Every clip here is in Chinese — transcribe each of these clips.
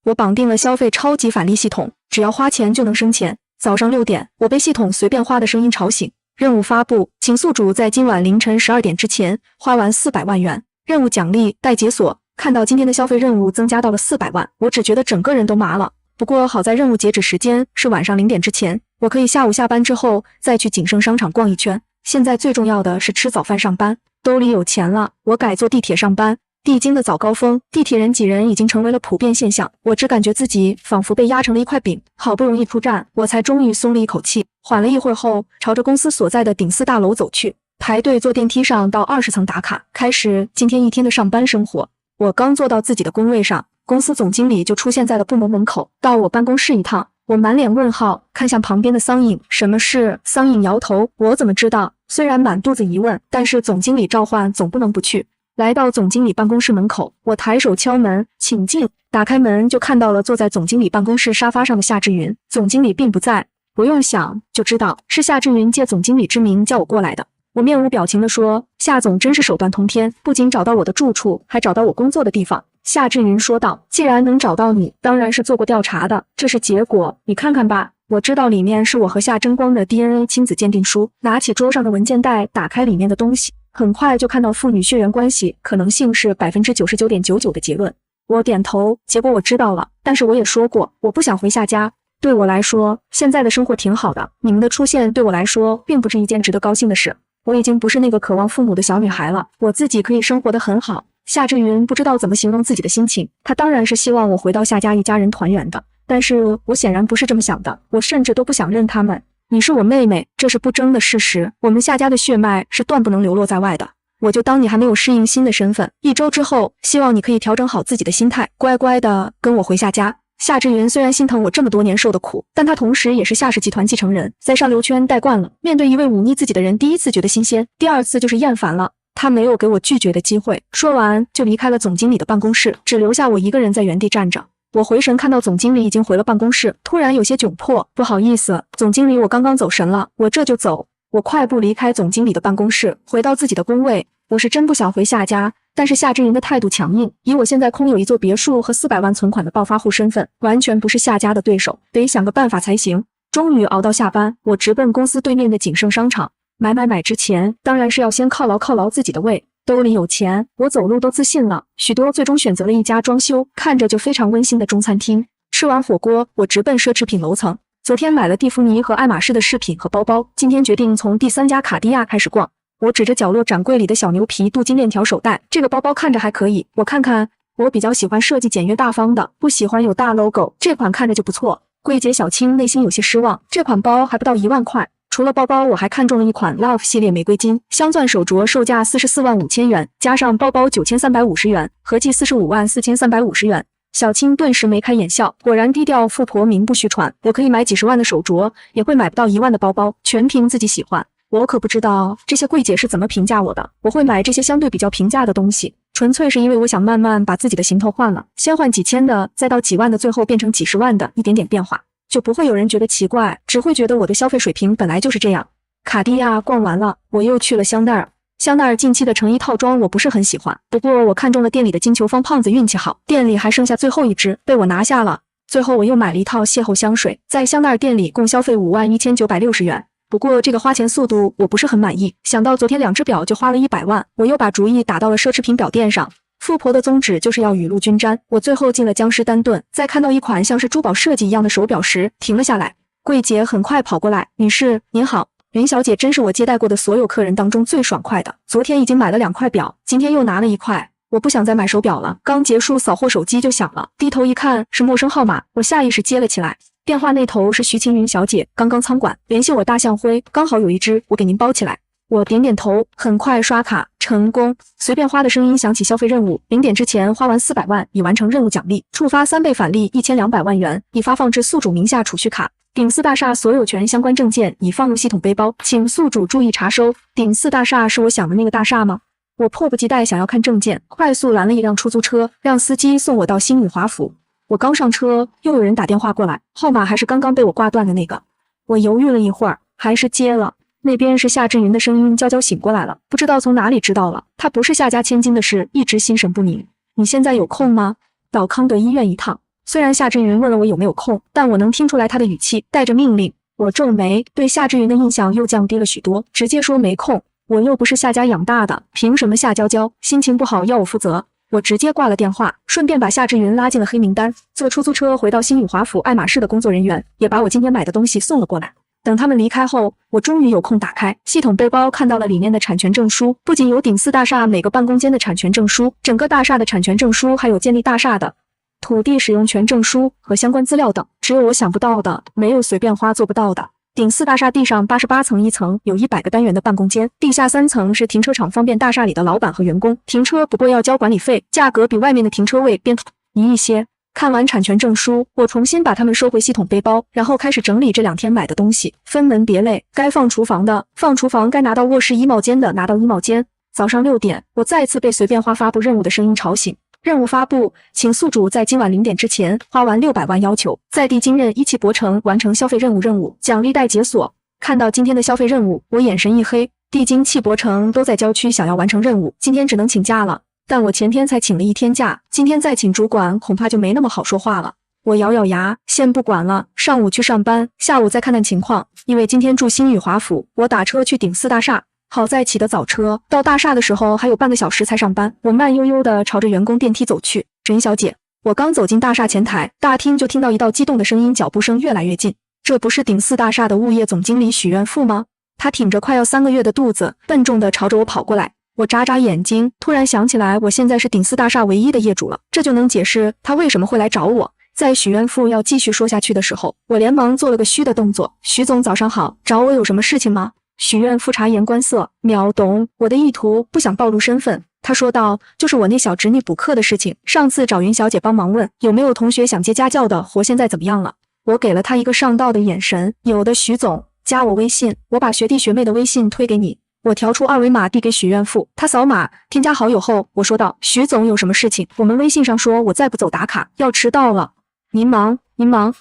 我绑定了消费超级返利系统，只要花钱就能生钱。早上6点，我被系统随便花的声音吵醒。任务发布，请宿主在今晚凌晨12点之前花完400万元。任务奖励待解锁。看到今天的消费任务增加到了400万，我只觉得整个人都麻了。不过好在任务截止时间是晚上0点之前，我可以下午下班之后再去景盛商场逛一圈。现在最重要的是吃早饭上班，兜里有钱了，我改坐地铁上班。帝京的早高峰，地铁人挤人已经成为了普遍现象，我只感觉自己仿佛被压成了一块饼。好不容易出站，我才终于松了一口气。缓了一会儿后，朝着公司所在的顶4大楼走去，排队坐电梯上到20层打卡，开始今天一天的上班生活。我刚坐到自己的工位上，公司总经理就出现在了部门门口，到我办公室一趟。我满脸问号，看向旁边的桑影，什么事？桑影摇头，我怎么知道？虽然满肚子疑问，但是总经理召唤，总不能不去。来到总经理办公室门口，我抬手敲门，请进。打开门就看到了坐在总经理办公室沙发上的夏志云，总经理并不在。不用想就知道是夏志云借总经理之名叫我过来的。我面无表情地说，夏总真是手段通天，不仅找到我的住处，还找到我工作的地方。夏志云说道，既然能找到你，当然是做过调查的，这是结果，你看看吧。我知道里面是我和夏真光的 DNA 亲子鉴定书，拿起桌上的文件袋，打开里面的东西，很快就看到父女血缘关系可能性是 99.99% 的结论。我点头，结果我知道了，但是我也说过，我不想回夏家。对我来说，现在的生活挺好的，你们的出现对我来说并不是一件值得高兴的事。我已经不是那个渴望父母的小女孩了，我自己可以生活得很好。夏志云不知道怎么形容自己的心情，他当然是希望我回到夏家一家人团圆的，但是我显然不是这么想的，我甚至都不想认他们。你是我妹妹，这是不争的事实，我们夏家的血脉是断不能流落在外的。我就当你还没有适应新的身份，1周之后，希望你可以调整好自己的心态，乖乖的跟我回夏家。夏志云虽然心疼我这么多年受的苦，但他同时也是夏氏集团继承人，在上流圈待惯了，面对一位忤逆自己的人，第一次觉得新鲜，第二次就是厌烦了。他没有给我拒绝的机会，说完就离开了总经理的办公室，只留下我一个人在原地站着。我回神看到总经理已经回了办公室，突然有些窘迫，不好意思，总经理，我刚刚走神了，我这就走。我快步离开总经理的办公室，回到自己的工位。我是真不想回夏家，但是夏志云的态度强硬，以我现在空有一座别墅和400万存款的暴发户身份，完全不是夏家的对手，得想个办法才行。终于熬到下班，我直奔公司对面的景盛商场。买之前，当然是要先犒劳自己的胃。兜里有钱，我走路都自信了。许多最终选择了一家装修看着就非常温馨的中餐厅。吃完火锅，我直奔奢侈品楼层。昨天买了蒂芙尼和爱马仕的饰品和包包，今天决定从第3家卡地亚开始逛。我指着角落展柜里的小牛皮镀金链条手袋，这个包包看着还可以，我看看。我比较喜欢设计简约大方的，不喜欢有大 logo， 这款看着就不错。柜姐小青内心有些失望，这款包还不到1万块。除了包包，我还看中了一款 Love 系列玫瑰金镶钻手镯，售价44万5千元，加上包包9350元，合计45万4350元。小青顿时眉开眼笑，果然低调富婆名不虚传，我可以买几十万的手镯，也会买不到1万的包包，全凭自己喜欢。我可不知道这些柜姐是怎么评价我的，我会买这些相对比较平价的东西，纯粹是因为我想慢慢把自己的行头换了，先换几千的，再到几万的，最后变成几十万的，一点点变化。就不会有人觉得奇怪，只会觉得我的消费水平本来就是这样。卡地亚逛完了，我又去了香奈儿。香奈儿近期的成衣套装我不是很喜欢，不过我看中了店里的金球方胖子运气好，店里还剩下最后一只，被我拿下了。最后我又买了一套邂逅香水，在香奈儿店里共消费5万1960元。不过这个花钱速度我不是很满意，想到昨天2只表就花了100万，我又把主意打到了奢侈品表店上。富婆的宗旨就是要雨露均沾，我最后进了江诗丹顿，在看到一款像是珠宝设计一样的手表时停了下来。柜姐很快跑过来，女士您好。云小姐真是我接待过的所有客人当中最爽快的，昨天已经买了2块表，今天又拿了1块。我不想再买手表了，刚结束扫货手机就响了，低头一看是陌生号码，我下意识接了起来。电话那头是徐晴云小姐，刚刚仓管联系我大象灰，刚好有一只，我给您包起来。我点点头，很快刷卡成功。随便花的声音响起消费任务，0点之前花完400万已完成任务奖励，触发3倍返利1200万元，已发放至宿主名下储蓄卡。顶4大厦所有权相关证件已放入系统背包，请宿主注意查收。顶4大厦是我想的那个大厦吗？我迫不及待想要看证件，快速拦了一辆出租车，让司机送我到新宇华府。我刚上车，又有人打电话过来，号码还是刚刚被我挂断的那个。我犹豫了一会儿，还是接了。那边是夏志云的声音，娇娇醒过来了，不知道从哪里知道了，他不是夏家千金的事，一直心神不宁。你现在有空吗？到康德医院一趟。虽然夏之云问了我有没有空，但我能听出来他的语气带着命令。我皱眉，对夏之云的印象又降低了许多，直接说没空。我又不是夏家养大的，凭什么夏娇娇心情不好要我负责？我直接挂了电话，顺便把夏之云拉进了黑名单。坐出租车回到新宇华府爱马仕的工作人员也把我今天买的东西送了过来。等他们离开后，我终于有空打开系统背包，看到了里面的产权证书，不仅有顶4大厦每个办公间的产权证书，整个大厦的产权证书，还有建立大厦的土地使用权证书和相关资料等。只有我想不到的，没有随便花做不到的。顶4大厦地上88层1层有100个单元的办公间，地下3层是停车场，方便大厦里的老板和员工停车，不过要交管理费，价格比外面的停车位便宜一些。看完产权证书，我重新把它们收回系统背包，然后开始整理这2天买的东西，分门别类，该放厨房的放厨房，该拿到卧室衣帽间的拿到衣帽间。早上6点，我再次被随便花发布任务的声音吵醒。任务发布，请宿主在今晚0点之前花完600万，要求在地金任一汽博城完成消费任务，奖励待解锁。看到今天的消费任务，我眼神一黑，地金汽博城都在郊区，想要完成任务，今天只能请假了。但我前天才请了1天假，今天再请主管恐怕就没那么好说话了。我咬咬牙，先不管了，上午去上班，下午再看看情况。因为今天住新宇华府，我打车去顶4大厦。好在起的早车，到大厦的时候还有半个小时才上班。我慢悠悠地朝着员工电梯走去。沈小姐，我刚走进大厦前台，大厅就听到一道激动的声音，脚步声越来越近。这不是顶4大厦的物业总经理许愿富吗？他挺着快要3个月的肚子，笨重地朝着我跑过来。我眨眨眼睛，突然想起来，我现在是顶4大厦唯一的业主了，这就能解释他为什么会来找我。在许愿富要继续说下去的时候，我连忙做了个虚的动作。许总早上好，找我有什么事情吗？许愿富察言观色，秒懂我的意图，不想暴露身份。他说道，就是我那小侄女补课的事情，上次找云小姐帮忙问有没有同学想接家教的活，现在怎么样了？我给了他一个上道的眼神，有的，许总，加我微信，我把学弟学妹的微信推给你。我调出2维码递给许愿富，他扫码添加好友后，我说道，许总有什么事情？我们微信上说，我再不走打卡要迟到了。您忙，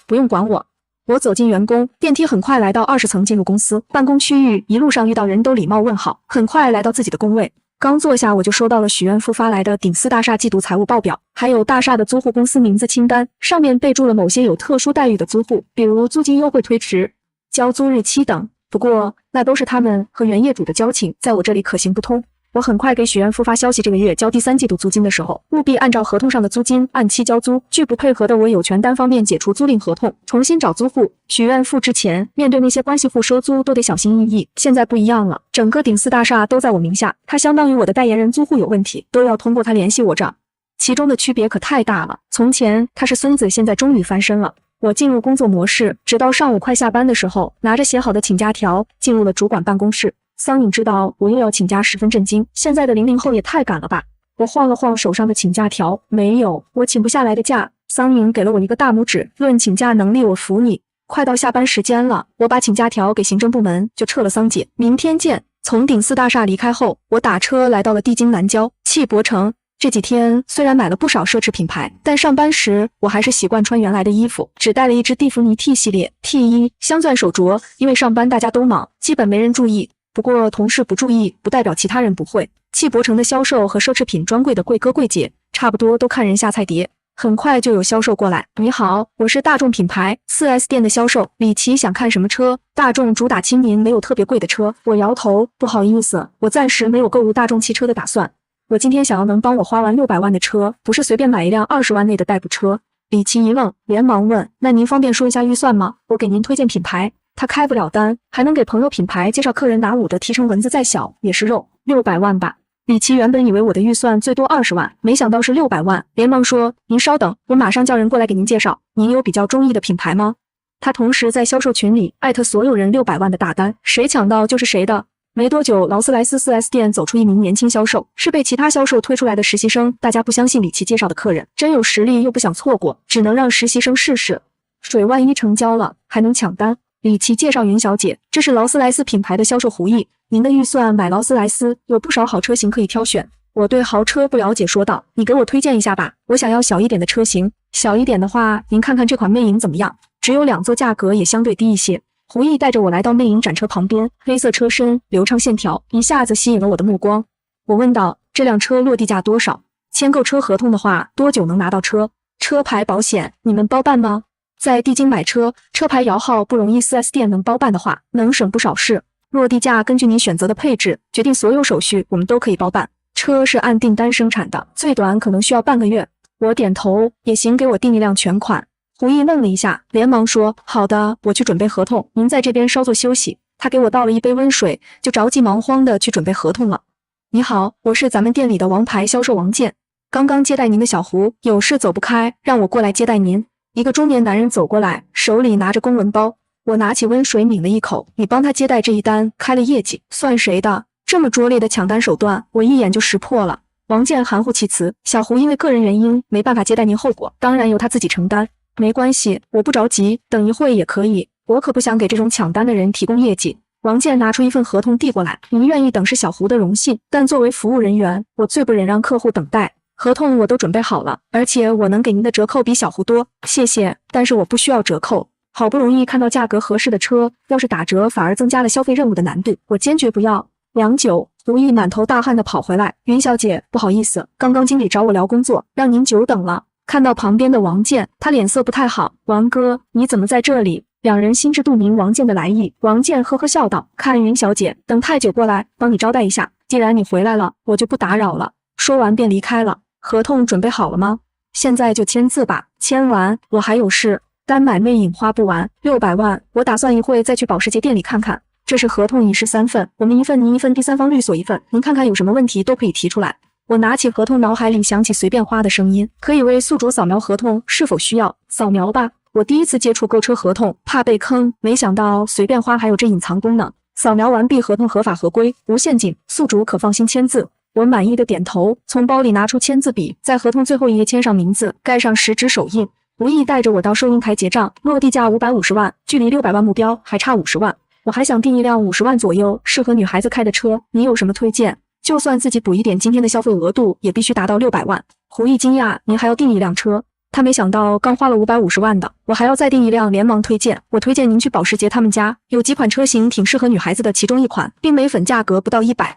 不用管我。我走进员工电梯，很快来到20层，进入公司办公区域，一路上遇到人都礼貌问好，很快来到自己的工位。刚坐下，我就收到了许愿富发来的顶4大厦季度财务报表，还有大厦的租户公司名字清单，上面备注了某些有特殊待遇的租户，比如租金优惠推迟、交租日期等。不过那都是他们和原业主的交情，在我这里可行不通。我很快给许愿富发消息，这个月交第3季度租金的时候，务必按照合同上的租金按期交租，拒不配合的，我有权单方面解除租赁合同，重新找租户。许愿富之前面对那些关系户收租都得小心翼翼，现在不一样了，整个顶4大厦都在我名下，他相当于我的代言人，租户有问题都要通过他联系我这。其中的区别可太大了，从前他是孙子，现在终于翻身了。我进入工作模式，直到上午快下班的时候，拿着写好的请假条进入了主管办公室。桑颖知道我又要请假，十分震惊，现在的00后也太赶了吧。我晃了晃手上的请假条，没有，我请不下来的假。桑颖给了我一个大拇指，论请假能力我服你。快到下班时间了，我把请假条给行政部门就撤了，桑姐，明天见。从顶4大厦离开后，我打车来到了帝京南郊汽博城。这几天虽然买了不少奢侈品牌，但上班时我还是习惯穿原来的衣服，只带了一只蒂芙尼 T 系列 T1 镶钻手镯，因为上班大家都忙，基本没人注意。不过同事不注意，不代表其他人不会。汽博城的销售和奢侈品专柜的柜哥柜姐差不多都看人下菜碟，很快就有销售过来。你好，我是大众品牌 4S 店的销售，李琦想看什么车？大众主打亲民，没有特别贵的车。我摇头，不好意思，我暂时没有购入大众汽车的打算。我今天想要能帮我花完600万的车，不是随便买一辆20万内的代步车。李琦一愣，连忙问，那您方便说一下预算吗？我给您推荐品牌。他开不了单，还能给朋友品牌介绍客人拿5的提成，蚊子再小也是肉，600万吧。李琦原本以为我的预算最多20万，没想到是600万，连忙说，您稍等，我马上叫人过来给您介绍。您有比较中意的品牌吗？他同时在销售群里艾特所有人600万的大单，谁抢到就是谁的。没多久，劳斯莱斯 4S 店走出一名年轻销售，是被其他销售推出来的实习生。大家不相信李琦介绍的客人真有实力，又不想错过，只能让实习生试试。水万一成交了，还能抢单。李琦介绍，云小姐，这是劳斯莱斯品牌的销售胡毅，您的预算买劳斯莱斯有不少好车型可以挑选。我对豪车不了解，说道，你给我推荐一下吧，我想要小一点的车型。小一点的话，您看看这款魅影怎么样？只有2座，价格也相对低一些。胡毅带着我来到魅影展车旁边，黑色车身，流畅线条，一下子吸引了我的目光。我问道，这辆车落地价多少？签购车合同的话，多久能拿到车？车牌保险你们包办吗？在帝京买车，车牌摇号不容易，4S 店能包办的话，能省不少事。落地价根据您选择的配置决定所有手续，我们都可以包办。车是按订单生产的，最短可能需要半个月。我点头，也行，给我订一辆全款。胡毅愣了一下，连忙说：“好的，我去准备合同，您在这边稍作休息。”他给我倒了一杯温水，就着急忙慌的去准备合同了。你好，我是咱们店里的王牌销售王健，刚刚接待您的小胡有事走不开，让我过来接待您。一个中年男人走过来，手里拿着公文包。我拿起温水抿了一口，你帮他接待这一单，开了业绩，算谁的？这么拙劣的抢单手段，我一眼就识破了。王健含糊其辞，小胡因为个人原因没办法接待您，后果当然由他自己承担。没关系，我不着急，等一会也可以。我可不想给这种抢单的人提供业绩。王健拿出一份合同递过来，您愿意等是小胡的荣幸，但作为服务人员，我最不忍让客户等待。合同我都准备好了，而且我能给您的折扣比小胡多，谢谢，但是我不需要折扣。好不容易看到价格合适的车，要是打折反而增加了消费任务的难度，我坚决不要。良久，胡毅满头大汗地跑回来，云小姐，不好意思，刚刚经理找我聊工作，让您久等了。看到旁边的王健，他脸色不太好，王哥，你怎么在这里？两人心知肚明王健的来意，王健呵呵笑道，看云小姐等太久，过来帮你招待一下，既然你回来了，我就不打扰了。说完便离开了。合同准备好了吗？现在就签字吧，签完我还有事，单买魅影花不完，600万，我打算一会再去保时捷店里看看。这是合同，已是3份，我们一份您一份，第三方律所一份，您看看有什么问题都可以提出来。我拿起合同，脑海里响起随便花的声音，可以为宿主扫描合同，是否需要？扫描吧。我第一次接触购车合同，怕被坑，没想到随便花还有这隐藏功能。扫描完毕，合同合法合规，无陷阱，宿主可放心签字。我满意的点头，从包里拿出签字笔，在合同最后一页签上名字，盖上实质手印。胡毅带着我到收银台结账，落地价550万，距离600万目标还差50万。我还想订一辆50万左右适合女孩子开的车，你有什么推荐？就算自己补一点今天的消费额度，也必须达到600万。胡毅惊讶，您还要订一辆车？他没想到刚花了550万的，我还要再订一辆，连忙推荐。我推荐您去保时捷他们家，有几款车型挺适合女孩子的，其中一款冰美粉价格不到100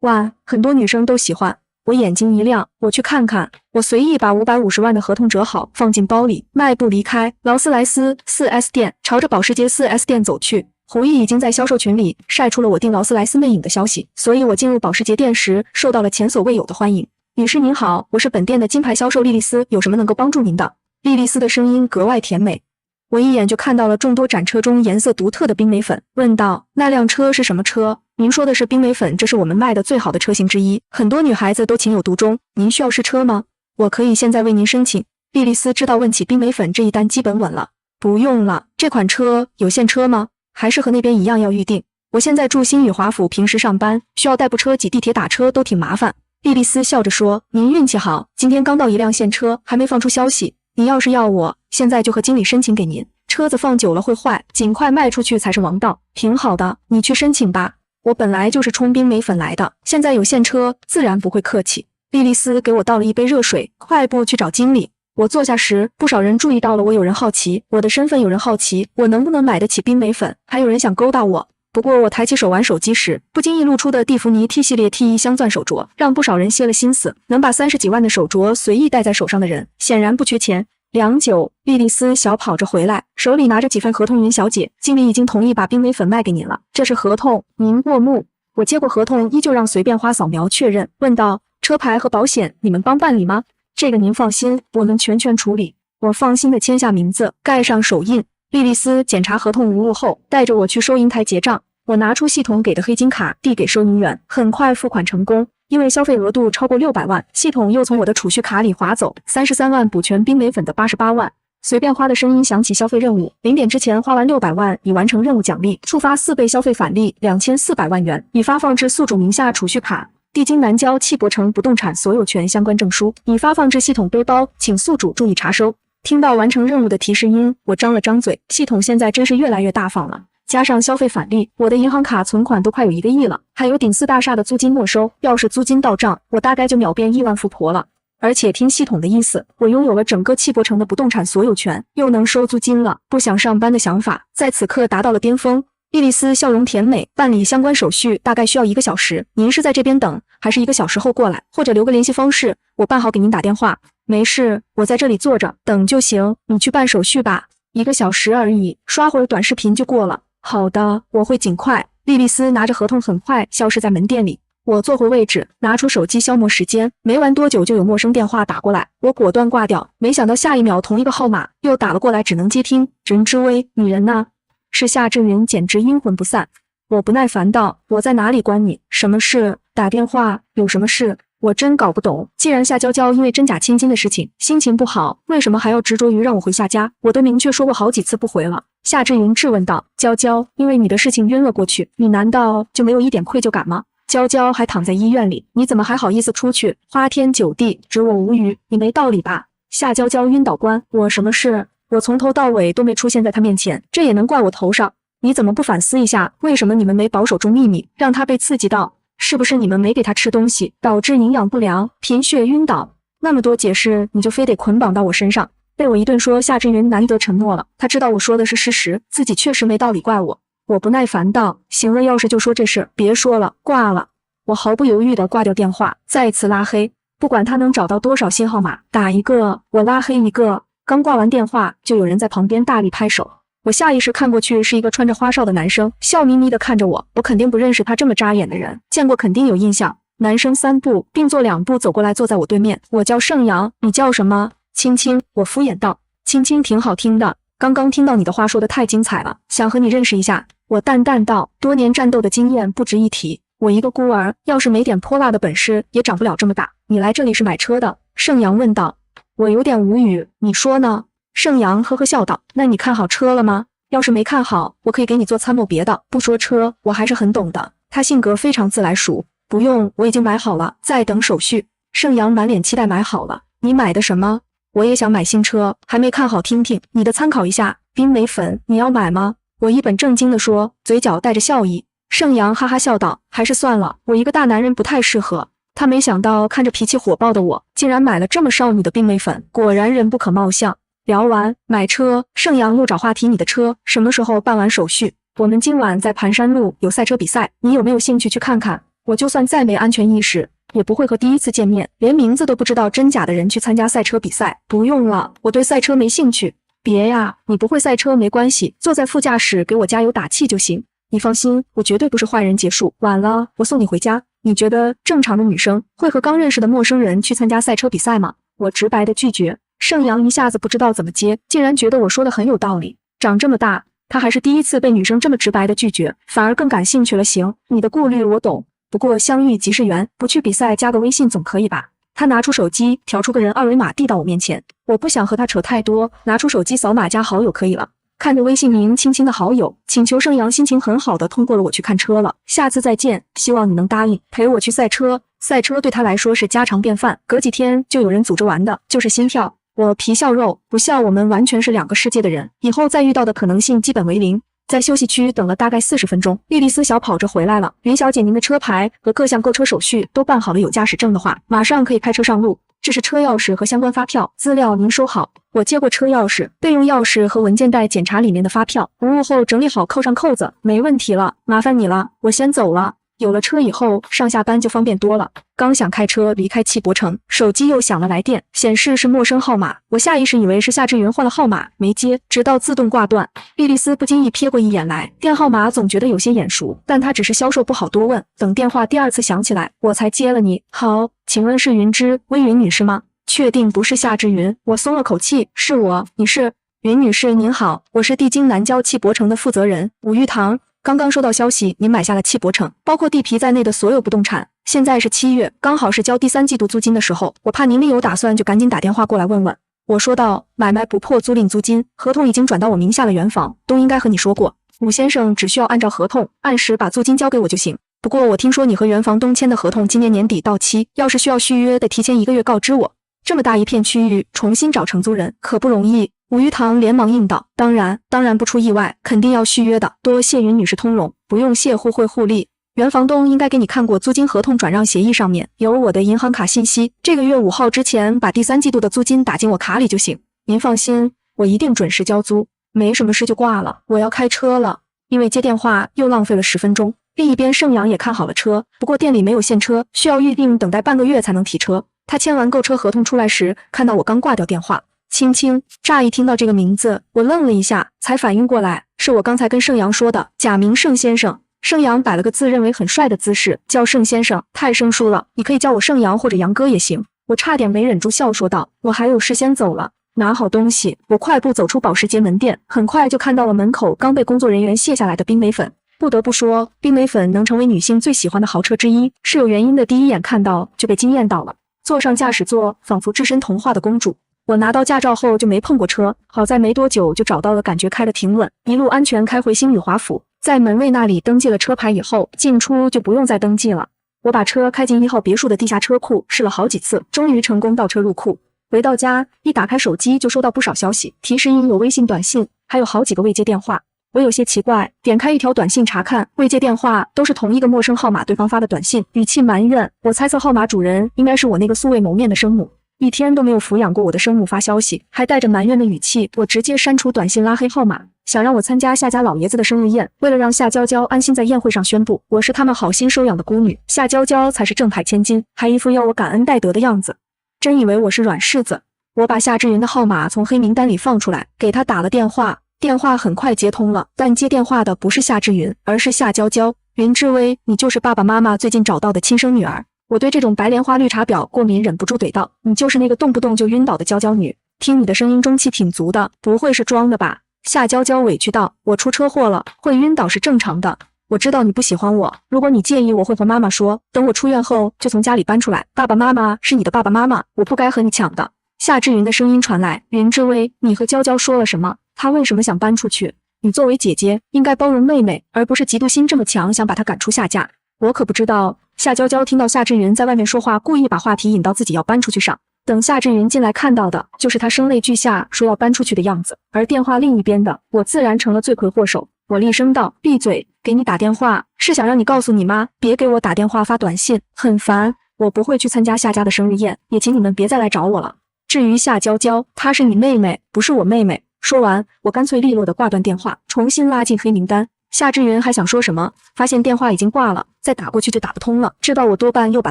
万，很多女生都喜欢。我眼睛一亮，我去看看。我随意把550万的合同折好，放进包里，迈步离开劳斯莱斯 4S 店，朝着保时捷 4S 店走去。胡毅已经在销售群里晒出了我订劳斯莱斯魅影的消息，所以我进入保时捷店时受到了前所未有的欢迎。女士您好，我是本店的金牌销售莉莉丝，有什么能够帮助您的？莉莉丝的声音格外甜美。我一眼就看到了众多展车中颜色独特的冰美粉，问道：那辆车是什么车？您说的是冰美粉，这是我们卖的最好的车型之一，很多女孩子都情有独钟。您需要试车吗？我可以现在为您申请。莉莉丝知道问起冰美粉这一单基本稳了。不用了，这款车有现车吗？还是和那边一样要预定？我现在住新宇华府，平时上班需要代步车挤地铁打车都挺麻烦。莉莉丝笑着说，您运气好，今天刚到一辆现车，还没放出消息。你要是要我，现在就和经理申请给您。车子放久了会坏，尽快卖出去才是王道。挺好的，你去申请吧。我本来就是冲冰美粉来的，现在有现车，自然不会客气。莉莉丝给我倒了一杯热水，快步去找经理。我坐下时，不少人注意到了我，有人好奇我的身份，有人好奇我能不能买得起冰美粉，还有人想勾搭我。不过我抬起手玩手机时，不经意露出的蒂芙尼 T 系列 T1 镶钻手镯，让不少人歇了心思。能把30几万的手镯随意戴在手上的人，显然不缺钱。良久，莉莉丝小跑着回来，手里拿着几份合同。云小姐，经理已经同意把冰美粉卖给您了，这是合同，您过目。我接过合同，依旧让随便花扫描确认，问道：车牌和保险你们帮办理吗？这个您放心，我们全权处理。我放心的签下名字，盖上手印。莉莉丝检查合同无误后，带着我去收银台结账。我拿出系统给的黑金卡，递给收银员，很快付款成功。因为消费额度超过600万，系统又从我的储蓄卡里划走33万补全冰美粉的88万。随便花的声音响起，消费任务0点之前花完600万已完成任务奖励，触发4倍消费返利2400万元，已发放至宿主名下储蓄卡。帝京南郊汽博城不动产所有权相关证书已发放至系统背包，请宿主注意查收。听到完成任务的提示音，我张了张嘴，系统现在真是越来越大方了。加上消费返利，我的银行卡存款都快有1个亿了，还有顶4大厦的租金没收，要是租金到账，我大概就秒变亿万富婆了。而且听系统的意思，我拥有了整个汽博城的不动产所有权，又能收租金了，不想上班的想法在此刻达到了巅峰。莉莉丝笑容甜美，办理相关手续大概需要1个小时，您是在这边等，还是1个小时后过来，或者留个联系方式，我办好给您打电话。没事，我在这里坐着等就行，你去办手续吧。1个小时而已，刷会儿短视频就过了。好的，我会尽快。莉莉丝拿着合同很快消失在门店里。我坐回位置，拿出手机消磨时间。没玩多久就有陌生电话打过来，我果断挂掉。没想到下一秒同一个号码又打了过来，只能接听。任之薇，女人呢？是夏志云，简直阴魂不散。我不耐烦道：我在哪里关你什么事？打电话有什么事？我真搞不懂。既然夏娇娇因为真假千金的事情心情不好，为什么还要执着于让我回夏家？我都明确说过好几次不回了。夏志云质问道：娇娇，因为你的事情晕了过去，你难道就没有一点愧疚感吗？娇娇还躺在医院里，你怎么还好意思出去花天酒地，指我无语？你没道理吧？夏娇娇晕倒关我什么事？我从头到尾都没出现在她面前，这也能怪我头上？你怎么不反思一下，为什么你们没保守住秘密，让她被刺激到？是不是你们没给她吃东西，导致营养不良、贫血晕倒？那么多解释，你就非得捆绑到我身上？被我一顿说，夏志云难得沉默了。他知道我说的是事实，自己确实没道理怪我。我不耐烦道：行了，要是就说这事，别说了，挂了。我毫不犹豫地挂掉电话，再次拉黑。不管他能找到多少新号码，打一个我拉黑一个。刚挂完电话，就有人在旁边大力拍手。我下意识看过去，是一个穿着花哨的男生，笑眯眯地看着我。我肯定不认识他这么扎眼的人，见过肯定有印象。男生3步并作2步走过来，坐在我对面。我叫盛阳，你叫什么？青青。我敷衍道。青青挺好听的，刚刚听到你的话说的太精彩了，想和你认识一下。我淡淡道，多年战斗的经验不值一提。我一个孤儿，要是没点泼辣的本事，也长不了这么大。你来这里是买车的？盛阳问道。我有点无语，你说呢？盛阳呵呵笑道。那你看好车了吗？要是没看好，我可以给你做参谋别的。不说车，我还是很懂的。他性格非常自来熟。不用，我已经买好了，在等手续。盛阳满脸期待。买好了？你买的什么？我也想买新车，还没看好，听听你的参考一下。冰美粉，你要买吗？我一本正经地说，嘴角带着笑意。盛阳哈哈笑道，还是算了，我一个大男人不太适合。他没想到看着脾气火爆的我，竟然买了这么少女的冰美粉，果然人不可貌相。聊完买车，盛阳又找话题，你的车什么时候办完手续？我们今晚在盘山路有赛车比赛，你有没有兴趣去看看？我就算再没安全意识，也不会和第一次见面连名字都不知道真假的人去参加赛车比赛。不用了，我对赛车没兴趣。别呀，你不会赛车没关系，坐在副驾驶给我加油打气就行。你放心，我绝对不是坏人。结束，晚了，我送你回家。你觉得正常的女生会和刚认识的陌生人去参加赛车比赛吗？我直白的拒绝。盛阳一下子不知道怎么接，竟然觉得我说的很有道理。长这么大，他还是第一次被女生这么直白的拒绝，反而更感兴趣了。行，你的顾虑我懂，不过相遇即是缘，不去比赛加个微信总可以吧？他拿出手机，调出个人二维码递到我面前。我不想和他扯太多，拿出手机扫码加好友可以了。看着微信名青青的好友，请求盛阳心情很好的通过了我去看车了，下次再见，希望你能答应陪我去赛车。赛车对他来说是家常便饭，隔几天就有人组织玩的，就是心跳。我皮笑肉不笑，我们完全是两个世界的人，以后再遇到的可能性基本为零。在休息区等了大概40分钟，莉莉丝小跑着回来了。云小姐，您的车牌和各项购车手续都办好了，有驾驶证的话，马上可以开车上路。这是车钥匙和相关发票，资料您收好。我接过车钥匙、备用钥匙和文件袋，检查里面的发票，无误后整理好，扣上扣子，没问题了，麻烦你了，我先走了。有了车以后，上下班就方便多了。刚想开车离开七博城，手机又响了来电，显示是陌生号码。我下意识以为是夏志云换了号码，没接，直到自动挂断。莉莉丝不经意瞥过一眼来，电号码总觉得有些眼熟，但她只是销售不好多问。等电话第2次响起来，我才接了你。好，请问是云之微云女士吗？确定不是夏志云？我松了口气，是我。你是？云女士您好，我是帝京南郊七博城的负责人武玉堂。刚刚收到消息，您买下了七博城，包括地皮在内的所有不动产。现在是7月，刚好是交第3季度租金的时候，我怕您另有打算，就赶紧打电话过来问问。我说道，买卖不破租赁租金，合同已经转到我名下了，原房东应该和你说过，武先生只需要按照合同，按时把租金交给我就行。不过我听说你和原房东签的合同今年年底到期，要是需要续约，得提前1个月告知我。这么大一片区域，重新找承租人可不容易。武玉堂连忙应道，当然不出意外，肯定要续约的，多谢云女士通融。不用谢，互惠互利。原房东应该给你看过租金合同转让协议，上面有我的银行卡信息，这个月5号之前把第3季度的租金打进我卡里就行。您放心，我一定准时交租。没什么事就挂了，我要开车了。因为接电话又浪费了10分钟。另一边盛阳也看好了车，不过店里没有现车，需要预定，等待半个月才能提车。他签完购车合同出来时，看到我刚挂掉电话。青青，乍一听到这个名字，我愣了一下，才反应过来，是我刚才跟盛阳说的，假名盛先生。盛阳摆了个自认为很帅的姿势，叫盛先生，太生疏了，你可以叫我盛阳或者杨哥也行。我差点没忍住笑说道，我还有事先走了。拿好东西，我快步走出保时捷门店，很快就看到了门口刚被工作人员卸下来的冰美粉。不得不说，冰美粉能成为女性最喜欢的豪车之一，是有原因的。第一眼看到就被惊艳到了，坐上驾驶座，仿佛置身童话的公主。我拿到驾照后就没碰过车，好在没多久就找到了感觉开得挺稳，一路安全开回新宇华府。在门卫那里登记了车牌以后，进出就不用再登记了。我把车开进1号别墅的地下车库，试了好几次，终于成功倒车入库。回到家，一打开手机就收到不少消息，提示音有微信短信，还有好几个未接电话。我有些奇怪，点开一条短信查看，未接电话都是同一个陌生号码对方发的短信，语气埋怨。我猜测号码主人应该是我那个素未谋面的生母，一天都没有抚养过我的生母发消息，还带着埋怨的语气。我直接删除短信，拉黑号码，想让我参加夏家老爷子的生日宴。为了让夏娇娇安心在宴会上宣布我是他们好心收养的孤女，夏娇娇才是正派千金，还一副要我感恩戴德的样子，真以为我是软柿子。我把夏志云的号码从黑名单里放出来，给他打了电话。电话很快接通了，但接电话的不是夏志云，而是夏娇娇。云志威，你就是爸爸妈妈最近找到的亲生女儿。我对这种白莲花绿茶婊过敏，忍不住怼道，你就是那个动不动就晕倒的娇娇女。听你的声音中气挺足的，不会是装的吧？夏娇娇委屈道，我出车祸了，会晕倒是正常的。我知道你不喜欢我，如果你介意，我会和妈妈说，等我出院后就从家里搬出来。爸爸妈妈是你的爸爸妈妈，我不该和你抢的。夏志云的声音传来，云志威，你和娇娇说了什么？她为什么想搬出去？你作为姐姐应该包容妹妹，而不是嫉妒心这么强想把她赶出夏家。我可不知道。夏娇娇听到夏志云在外面说话，故意把话题引到自己要搬出去上。等夏志云进来看到的就是他声泪俱下说要搬出去的样子，而电话另一边的我自然成了罪魁祸首。我厉声道，闭嘴，给你打电话是想让你告诉你妈，别给我打电话发短信，很烦。我不会去参加夏家的生日宴，也请你们别再来找我了。至于夏娇娇，她是你妹妹，不是我妹妹。说完，我干脆利落地挂断电话，重新拉进黑名单。夏志云还想说什么，发现电话已经挂了，再打过去就打不通了，知道我多半又把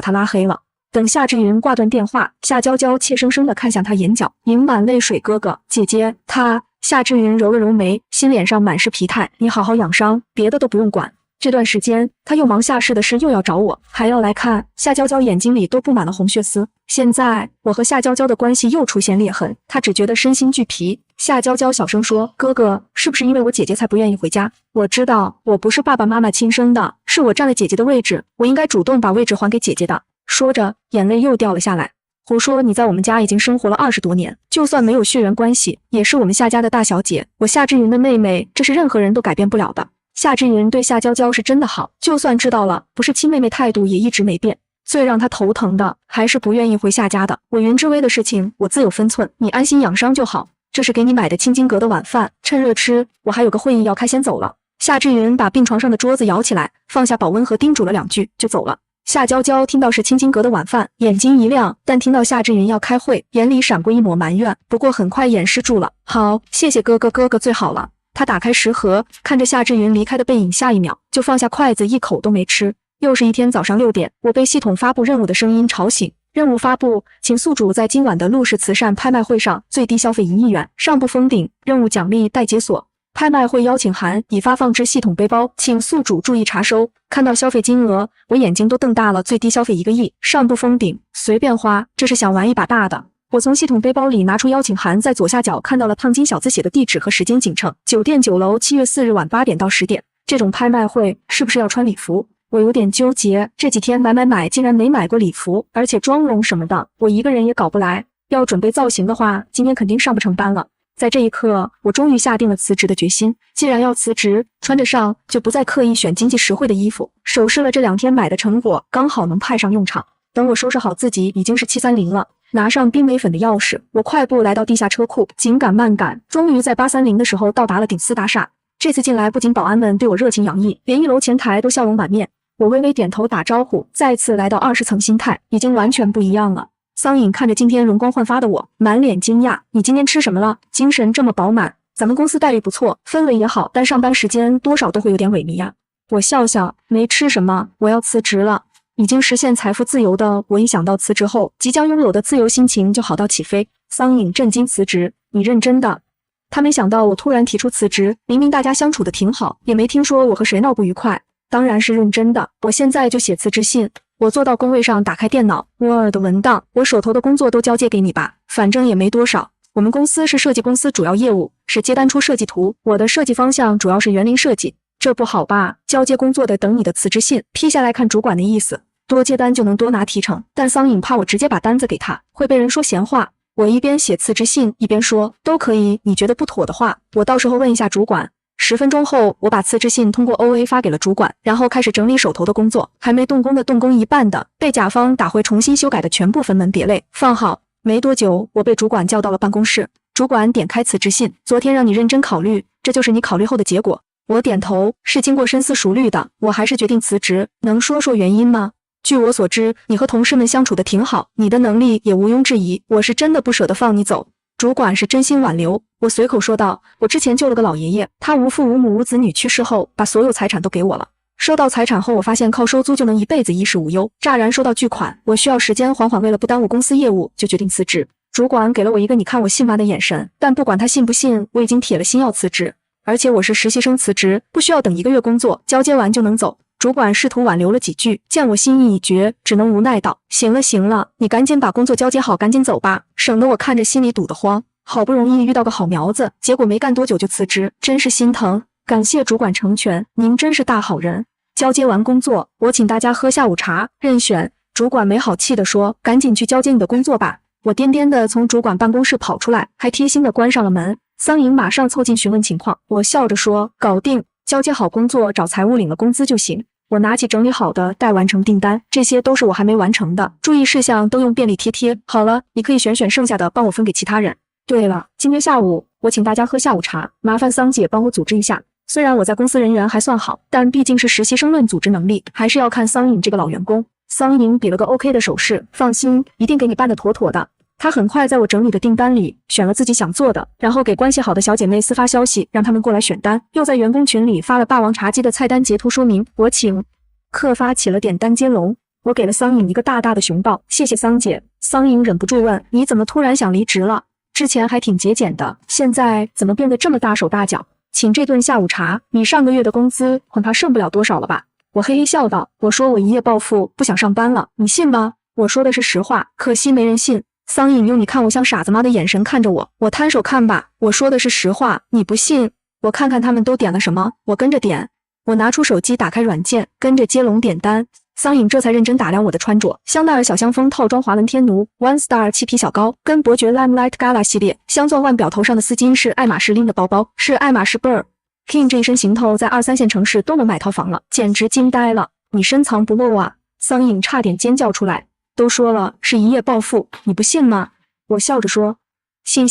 他拉黑了。等夏志云挂断电话，夏娇娇怯生生地看向他眼角，盈满泪水，哥哥，姐姐，他。夏志云揉了揉眉，心脸上满是疲态，你好好养伤，别的都不用管。这段时间他又忙夏氏的事，又要找我，还要来看。夏娇娇眼睛里都布满了红血丝。现在我和夏娇娇的关系又出现裂痕，她只觉得身心俱疲。夏娇娇小声说，哥哥，是不是因为我姐姐才不愿意回家？我知道我不是爸爸妈妈亲生的，是我占了姐姐的位置，我应该主动把位置还给姐姐的。说着眼泪又掉了下来。胡说，你在我们家已经生活了20多年，就算没有血缘关系，也是我们夏家的大小姐，我夏志云的妹妹，这是任何人都改变不了的。夏志云对夏娇娇是真的好，就算知道了不是亲妹妹，态度也一直没变。最让他头疼的还是不愿意回夏家的。我云之威的事情我自有分寸，你安心养伤就好。这是给你买的清金阁的晚饭，趁热吃，我还有个会议要开，先走了。夏志云把病床上的桌子摇起来，放下保温盒，叮嘱了2句就走了。夏娇娇听到是清金阁的晚饭，眼睛一亮，但听到夏志云要开会，眼里闪过一抹埋怨，不过很快掩饰住了。好，谢谢哥哥，哥哥最好了。他打开食盒，看着夏志云离开的背影，下一秒就放下筷子，一口都没吃。又是一天早上6点，我被系统发布任务的声音吵醒。任务发布，请宿主在今晚的陆氏慈善拍卖会上最低消费1亿元，上不封顶，任务奖励待解锁。拍卖会邀请函已发放至系统背包，请宿主注意查收。看到消费金额，我眼睛都瞪大了，最低消费1个亿，上不封顶，随便花，这是想玩一把大的。我从系统背包里拿出邀请函，在左下角看到了胖金小字写的地址和时间警称：酒店9楼，7月4日晚8点到10点。这种拍卖会是不是要穿礼服？我有点纠结，这几天买，竟然没买过礼服，而且妆容什么的，我一个人也搞不来。要准备造型的话，今天肯定上不成班了。在这一刻，我终于下定了辞职的决心。既然要辞职，穿得上就不再刻意选经济实惠的衣服。手试了这2天买的成果，刚好能派上用场。等我收拾好自己，已经是730了。拿上冰美粉的钥匙，我快步来到地下车库，紧赶慢赶，终于在830的时候到达了顶斯大厦。这次进来，不仅保安们对我热情洋溢，连1楼前台都笑容满面。我微微点头打招呼，再次来到20层，心态已经完全不一样了。桑影看着今天容光焕发的我，满脸惊讶：“你今天吃什么了？精神这么饱满。咱们公司待遇不错，氛围也好，但上班时间多少都会有点萎靡呀。”我笑笑，没吃什么，我要辞职了。已经实现财富自由的我，一想到辞职后即将拥有的自由，心情就好到起飞。桑影震惊：辞职？你认真的？他没想到我突然提出辞职，明明大家相处的挺好，也没听说我和谁闹不愉快。当然是认真的，我现在就写辞职信。我坐到工位上，打开电脑 Word 的文档，我手头的工作都交接给你吧，反正也没多少。我们公司是设计公司，主要业务是接单出设计图，我的设计方向主要是园林设计。这不好吧？交接工作的等你的辞职信，批下来看主管的意思，多接单就能多拿提成。但桑影怕我直接把单子给他，会被人说闲话。我一边写辞职信一边说，都可以，你觉得不妥的话，我到时候问一下主管。10分钟后，我把辞职信通过 OA 发给了主管，然后开始整理手头的工作，还没动工的动工一半的，被甲方打回重新修改的全部分门别类放好。没多久，我被主管叫到了办公室。主管点开辞职信，昨天让你认真考虑，这就是你考虑后的结果。我点头，是经过深思熟虑的，我还是决定辞职。能说说原因吗？据我所知，你和同事们相处的挺好，你的能力也毋庸置疑，我是真的不舍得放你走。主管是真心挽留，我随口说道，我之前救了个老爷爷，他无父无母无子女，去世后把所有财产都给我了。收到财产后，我发现靠收租就能一辈子衣食无忧，乍然收到巨款，我需要时间缓缓，为了不耽误公司业务，就决定辞职。主管给了我一个你看我信吗的眼神，但不管他信不信，我已经铁了心要辞职，而且我是实习生辞职，不需要等1个月工作，交接完就能走。主管试图挽留了几句，见我心意已决，只能无奈道，行了，你赶紧把工作交接好，赶紧走吧，省得我看着心里堵得慌。好不容易遇到个好苗子，结果没干多久就辞职，真是心疼。感谢主管成全，您真是大好人。交接完工作，我请大家喝下午茶，任选。主管没好气地说，赶紧去交接你的工作吧。我颠颠地从主管办公室跑出来，还贴心地关上了门。桑影马上凑近询问情况，我笑着说，搞定，交接好工作找财务领了工资就行。我拿起整理好的待完成订单，这些都是我还没完成的，注意事项都用便利贴。好了，你可以选剩下的帮我分给其他人。对了，今天下午我请大家喝下午茶，麻烦桑姐帮我组织一下。虽然我在公司人缘还算好，但毕竟是实习生，论组织能力还是要看桑影这个老员工。桑影比了个 OK 的手势，放心，一定给你办得妥妥的。他很快在我整理的订单里选了自己想做的，然后给关系好的小姐妹私发消息，让他们过来选单，又在员工群里发了霸王茶姬的菜单截图说明，我请客发起了点单接龙。我给了桑影一个大大的熊抱，谢谢桑姐。桑影忍不住问，你怎么突然想离职了？之前还挺节俭的，现在怎么变得这么大手大脚？请这顿下午茶，你上个月的工资恐怕剩不了多少了吧？我嘿嘿笑道，我说我一夜暴富，不想上班了，你信吗？我说的是实话，可惜没人信。桑影用你看我像傻子吗的眼神看着我，我摊手看吧，我说的是实话，你不信？我看看他们都点了什么，我跟着点。我拿出手机打开软件，跟着接龙点单。桑影这才认真打量我的穿着，香奈儿小香风套装华伦天奴 One Star 漆皮小高，跟伯爵 Limelight Gala 系列镶钻腕表，头上的丝巾是爱马仕拎的包包，是爱马仕 Burr King， 这一身行头在2、3线城市都能买套房了，简直惊呆了！你深藏不露啊！桑影差点尖叫出来。都说了是一夜暴富，你不信吗？我笑着说，信，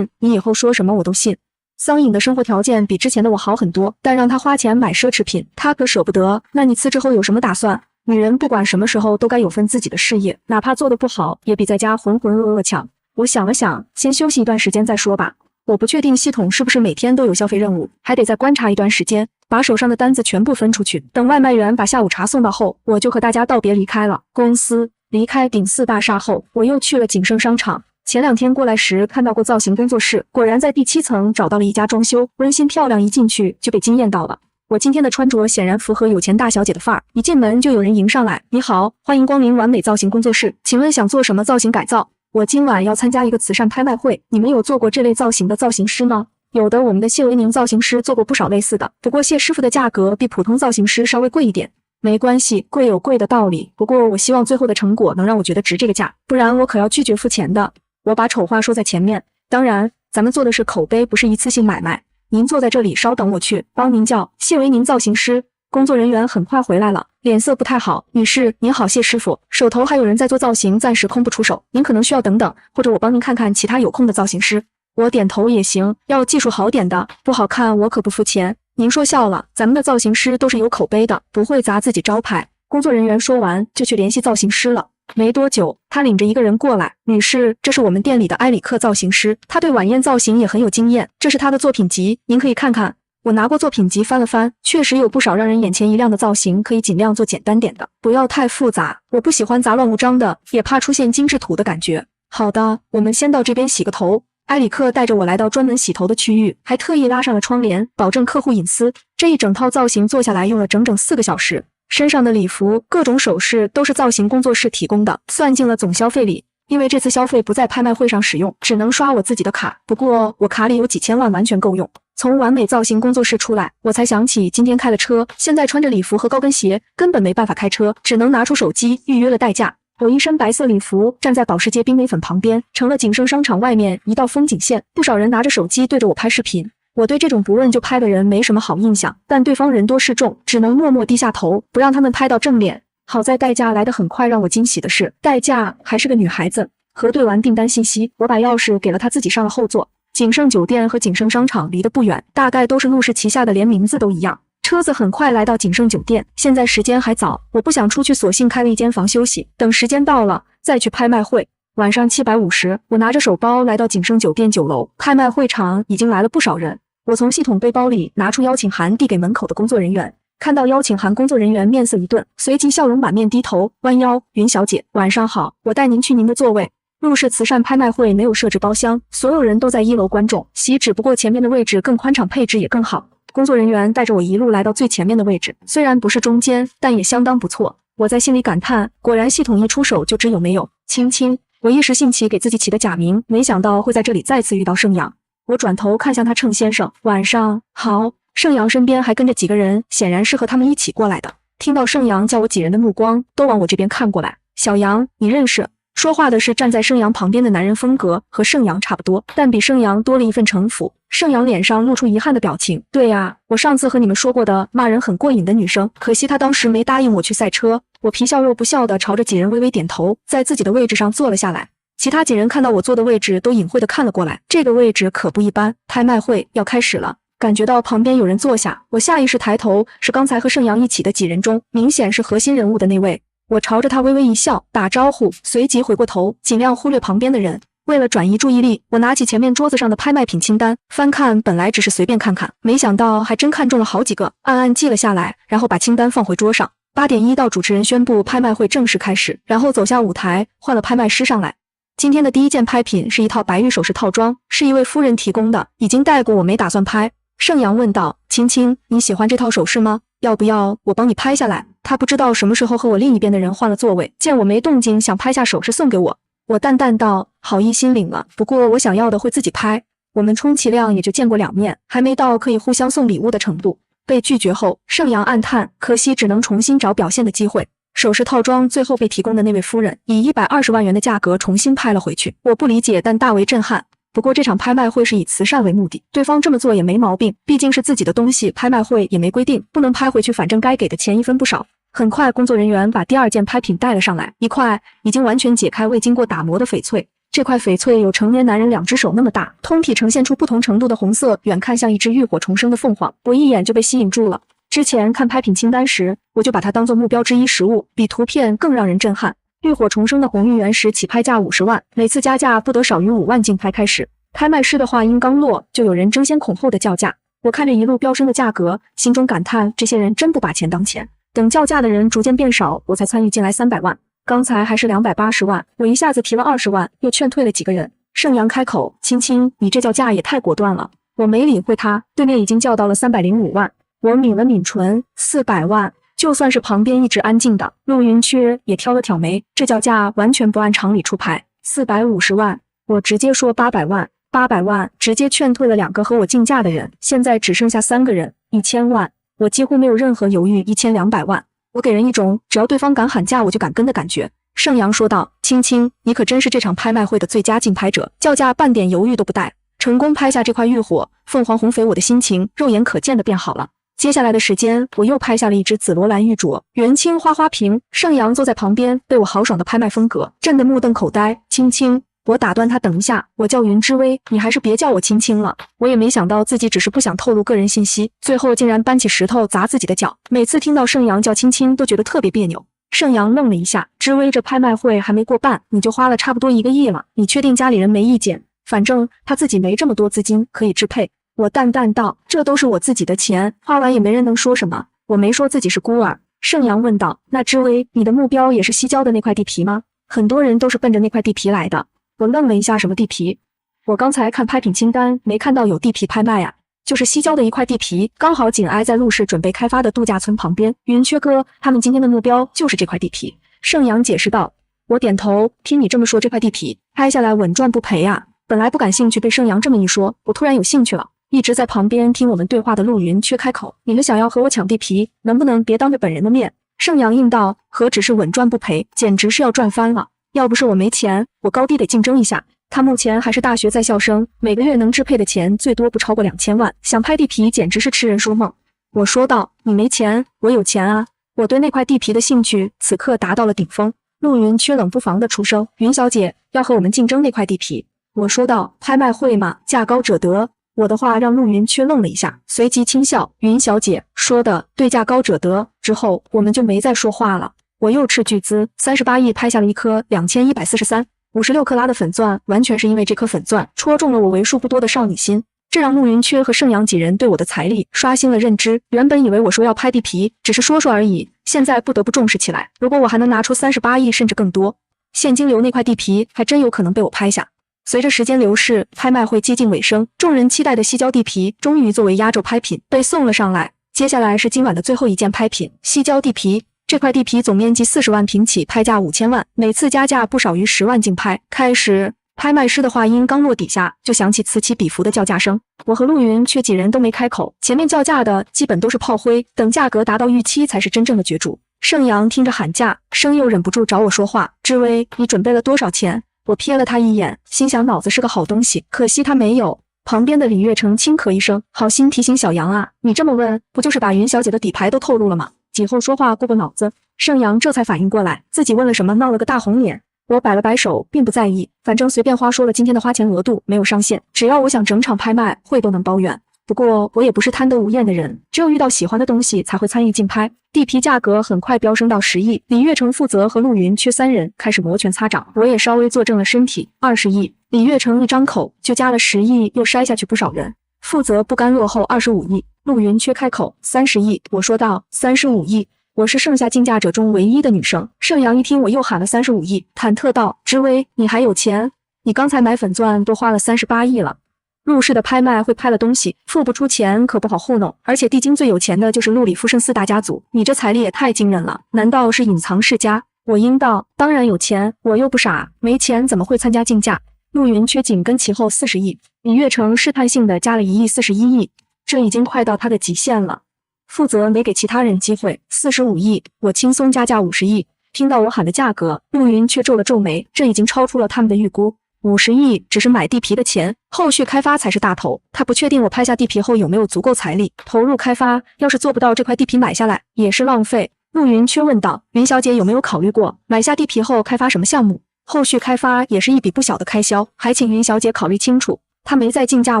你以后说什么我都信。桑影的生活条件比之前的我好很多，但让他花钱买奢侈品，他可舍不得。那你辞职后有什么打算？女人不管什么时候都该有份自己的事业，哪怕做得不好，也比在家浑浑噩噩强。我想了想，先休息一段时间再说吧。我不确定系统是不是每天都有消费任务，还得再观察一段时间，把手上的单子全部分出去。等外卖员把下午茶送到后，我就和大家道别离开了公司。离开鼎4大厦后，我又去了景盛商场。前2天过来时看到过造型工作室，果然在第7层找到了一家装修温馨漂亮，一进去就被惊艳到了。我今天的穿着显然符合有钱大小姐的范儿，一进门就有人迎上来，你好，欢迎光临完美造型工作室，请问想做什么造型改造？我今晚要参加一个慈善拍卖会，你们有做过这类造型的造型师吗？有的，我们的谢维宁造型师做过不少类似的，不过谢师傅的价格比普通造型师稍微贵一点。没关系，贵有贵的道理，不过我希望最后的成果能让我觉得值这个价，不然我可要拒绝付钱的。我把丑话说在前面，当然咱们做的是口碑，不是一次性买卖。您坐在这里稍等，我去帮您叫谢维宁造型师。工作人员很快回来了，脸色不太好。女士您好，谢师傅，手头还有人在做造型，暂时空不出手，您可能需要等等，或者我帮您看看其他有空的造型师。我点头也行，要技术好点的，不好看我可不付钱。您说笑了，咱们的造型师都是有口碑的，不会砸自己招牌。工作人员说完就去联系造型师了。没多久，他领着一个人过来，女士，这是我们店里的埃里克造型师，他对晚宴造型也很有经验，这是他的作品集，您可以看看。我拿过作品集翻了翻，确实有不少让人眼前一亮的造型，可以尽量做简单点的，不要太复杂。我不喜欢杂乱无章的，也怕出现精致土的感觉。好的，我们先到这边洗个头。埃里克带着我来到专门洗头的区域，还特意拉上了窗帘，保证客户隐私。这一整套造型做下来用了整整4个小时，身上的礼服、各种首饰都是造型工作室提供的，算进了总消费里。因为这次消费不在拍卖会上使用，只能刷我自己的卡。不过我卡里有几千万，完全够用。从完美造型工作室出来，我才想起今天开了车，现在穿着礼服和高跟鞋，根本没办法开车，只能拿出手机预约了代驾。有一身白色礼服，站在保时捷冰美粉旁边，成了景盛商场外面一道风景线。不少人拿着手机对着我拍视频。我对这种不问就拍的人没什么好印象，但对方人多势众，只能默默低下头，不让他们拍到正脸。好在代驾来得很快，让我惊喜的是，代驾还是个女孩子。核对完订单信息，我把钥匙给了她，自己上了后座。景盛酒店和景盛商场离得不远，大概都是陆氏旗下的，连名字都一样。车子很快来到景盛酒店，现在时间还早，我不想出去，索性开了一间房休息，等时间到了再去拍卖会。晚上750，我拿着手包来到景盛酒店9楼，拍卖会场已经来了不少人。我从系统背包里拿出邀请函，递给门口的工作人员。看到邀请函，工作人员面色一顿，随即笑容满面，低头弯腰：“云小姐，晚上好，我带您去您的座位。”陆氏慈善拍卖会没有设置包厢，所有人都在1楼观众席，只不过前面的位置更宽敞，配置也更好。工作人员带着我一路来到最前面的位置，虽然不是中间，但也相当不错。我在心里感叹，果然系统一出手就知有没有。青青，我一时兴起给自己起的假名，没想到会在这里再次遇到盛阳。我转头看向他，盛先生，晚上好。盛阳身边还跟着几个人，显然是和他们一起过来的。听到盛阳叫我，几人的目光都往我这边看过来。小杨，你认识？说话的是站在盛阳旁边的男人，风格和盛阳差不多，但比盛阳多了一份城府。盛阳脸上露出遗憾的表情。对呀，我上次和你们说过的骂人很过瘾的女生，可惜她当时没答应我去赛车。我皮笑肉不笑的朝着几人微微点头，在自己的位置上坐了下来。其他几人看到我坐的位置，都隐晦的看了过来。这个位置可不一般，拍卖会要开始了。感觉到旁边有人坐下，我下意识抬头，是刚才和盛阳一起的几人中，明显是核心人物的那位。我朝着他微微一笑，打招呼，随即回过头，尽量忽略旁边的人。为了转移注意力，我拿起前面桌子上的拍卖品清单，翻看。本来只是随便看看，没想到还真看中了好几个，暗暗记了下来，然后把清单放回桌上。8点1到，主持人宣布拍卖会正式开始，然后走下舞台，换了拍卖师上来。今天的第一件拍品是一套白玉首饰套装，是一位夫人提供的，已经带过，我没打算拍。盛阳问道：“青青，你喜欢这套首饰吗？要不要我帮你拍下来？”他不知道什么时候和我另一边的人换了座位，见我没动静，想拍下首饰送给我。我淡淡道：“好意心领了，不过我想要的会自己拍。我们充其量也就见过2面，还没到可以互相送礼物的程度。”被拒绝后，盛阳暗叹，可惜只能重新找表现的机会。首饰套装最后被提供的那位夫人以120万元的价格重新拍了回去，我不理解，但大为震撼。不过这场拍卖会是以慈善为目的，对方这么做也没毛病，毕竟是自己的东西，拍卖会也没规定不能拍回去，反正该给的钱一分不少。很快，工作人员把第2件拍品带了上来，一块已经完全解开未经过打磨的翡翠。这块翡翠有成年男人2只手那么大，通体呈现出不同程度的红色，远看像一只浴火重生的凤凰，我一眼就被吸引住了。之前看拍品清单时，我就把它当作目标之一，实物比图片更让人震撼。浴火重生的红玉原石起拍价50万，每次加价不得少于5万竞拍开始。拍卖师的话音刚落，就有人争先恐后的叫价。我看着一路飙升的价格，心中感叹这些人真不把钱当钱。等叫价的人逐渐变少，我才参与进来300万。刚才还是280万，我一下子提了20万，又劝退了几个人。盛阳开口：“青青，你这叫价也太果断了。”我没理会他，对面已经叫到了305万。我抿了抿唇，400万。就算是旁边一直安静的陆云缺也挑了挑眉，这叫价完全不按常理出牌。450万，我直接说800万。800万，直接劝退了2个和我竞价的人，现在只剩下3个人。1000万，我几乎没有任何犹豫。1200万，我给人一种只要对方敢喊价我就敢跟的感觉。盛阳说道：“青青，你可真是这场拍卖会的最佳竞拍者，叫价半点犹豫都不带，成功拍下这块玉火凤凰红翡，我的心情肉眼可见的变好了。”接下来的时间，我又拍下了一只紫罗兰玉镯，元青花花瓶。盛阳坐在旁边，被我豪爽的拍卖风格震得目瞪口呆。青青，我打断他，等一下，我叫云之薇，你还是别叫我青青了。我也没想到自己只是不想透露个人信息，最后竟然搬起石头砸自己的脚。每次听到盛阳叫青青，都觉得特别别扭。盛阳愣了一下，之薇，这拍卖会还没过半，你就花了差不多1个亿了，你确定家里人没意见？反正他自己没这么多资金可以支配。我淡淡道，这都是我自己的钱，花完也没人能说什么。我没说自己是孤儿。盛阳问道，那知微，你的目标也是西郊的那块地皮吗？很多人都是奔着那块地皮来的。我愣了一下，什么地皮？我刚才看拍品清单，没看到有地皮拍卖啊。就是西郊的一块地皮，刚好紧挨在陆氏准备开发的度假村旁边。云缺哥他们今天的目标就是这块地皮。盛阳解释道。我点头，听你这么说，这块地皮拍下来稳赚不赔啊。本来不感兴趣，被盛阳这么一说，我突然有兴趣了。一直在旁边听我们对话的陆云缺开口，你们想要和我抢地皮，能不能别当着本人的面？盛阳应道，何止是稳赚不赔，简直是要赚翻了。要不是我没钱，我高低得竞争一下。他目前还是大学在校生，每个月能支配的钱最多不超过2000万，想拍地皮简直是痴人说梦。我说道，你没钱，我有钱啊。我对那块地皮的兴趣此刻达到了顶峰。陆云缺冷不防的出声，云小姐要和我们竞争那块地皮。我说道，拍卖会嘛，价高者得。我的话让陆云缺愣了一下，随即轻笑，云小姐说的对，价高者得。之后我们就没再说话了。我又斥巨资38亿拍下了一颗2143.56克拉的粉钻，完全是因为这颗粉钻戳中了我为数不多的少女心。这让陆云缺和盛阳几人对我的财力刷新了认知。原本以为我说要拍地皮只是说说而已，现在不得不重视起来。如果我还能拿出38亿甚至更多现金流，那块地皮还真有可能被我拍下。随着时间流逝，拍卖会接近尾声，众人期待的西郊地皮终于作为压轴拍品被送了上来。接下来是今晚的最后一件拍品，西郊地皮。这块地皮总面积40万平起，拍价5000万，每次加价不少于10万竞拍。开始，拍卖师的话音刚落底下，就响起此起彼伏的叫价声。我和陆云却几人都没开口，前面叫价的基本都是炮灰，等价格达到预期才是真正的角逐。盛阳听着喊价声，又忍不住找我说话，知微，你准备了多少钱？我瞥了他一眼，心想脑子是个好东西，可惜他没有。旁边的李月成轻咳一声，好心提醒小杨啊，你这么问，不就是把云小姐的底牌都透露了吗？几后说话过过脑子。盛阳这才反应过来，自己问了什么，闹了个大红脸。我摆了摆手，并不在意，反正随便花说了今天的花钱额度没有上限，只要我想整场拍卖会都能包圆。不过我也不是贪得无厌的人，只有遇到喜欢的东西才会参与竞拍。地皮价格很快飙升到10亿，李月成负责和陆云缺3人开始摩拳擦掌，我也稍微坐正了身体。20亿，李月成一张口就加了10亿，又筛下去不少人。负责不甘落后25亿，陆云缺开口30亿，我说道35亿。我是剩下竞价者中唯一的女生。盛阳一听我又喊了35亿，忐忑道，知微，你还有钱？你刚才买粉钻都花了38亿了。入市的拍卖会拍了东西，付不出钱可不好糊弄，而且地京最有钱的就是陆李富盛4大家族，你这财力也太惊人了，难道是隐藏世家？我应道，当然有钱，我又不傻，没钱怎么会参加竞价？陆云缺紧跟其后40亿，李月成试探性的加了1亿41亿，这已经快到他的极限了。负责没给其他人机会，45亿，我轻松加价50亿。听到我喊的价格，陆云却皱了皱眉，这已经超出了他们的预估。50亿只是买地皮的钱，后续开发才是大头。他不确定我拍下地皮后有没有足够财力投入开发，要是做不到这块地皮买下来也是浪费。陆云却问道，云小姐有没有考虑过买下地皮后开发什么项目？后续开发也是一笔不小的开销，还请云小姐考虑清楚。他没再竞价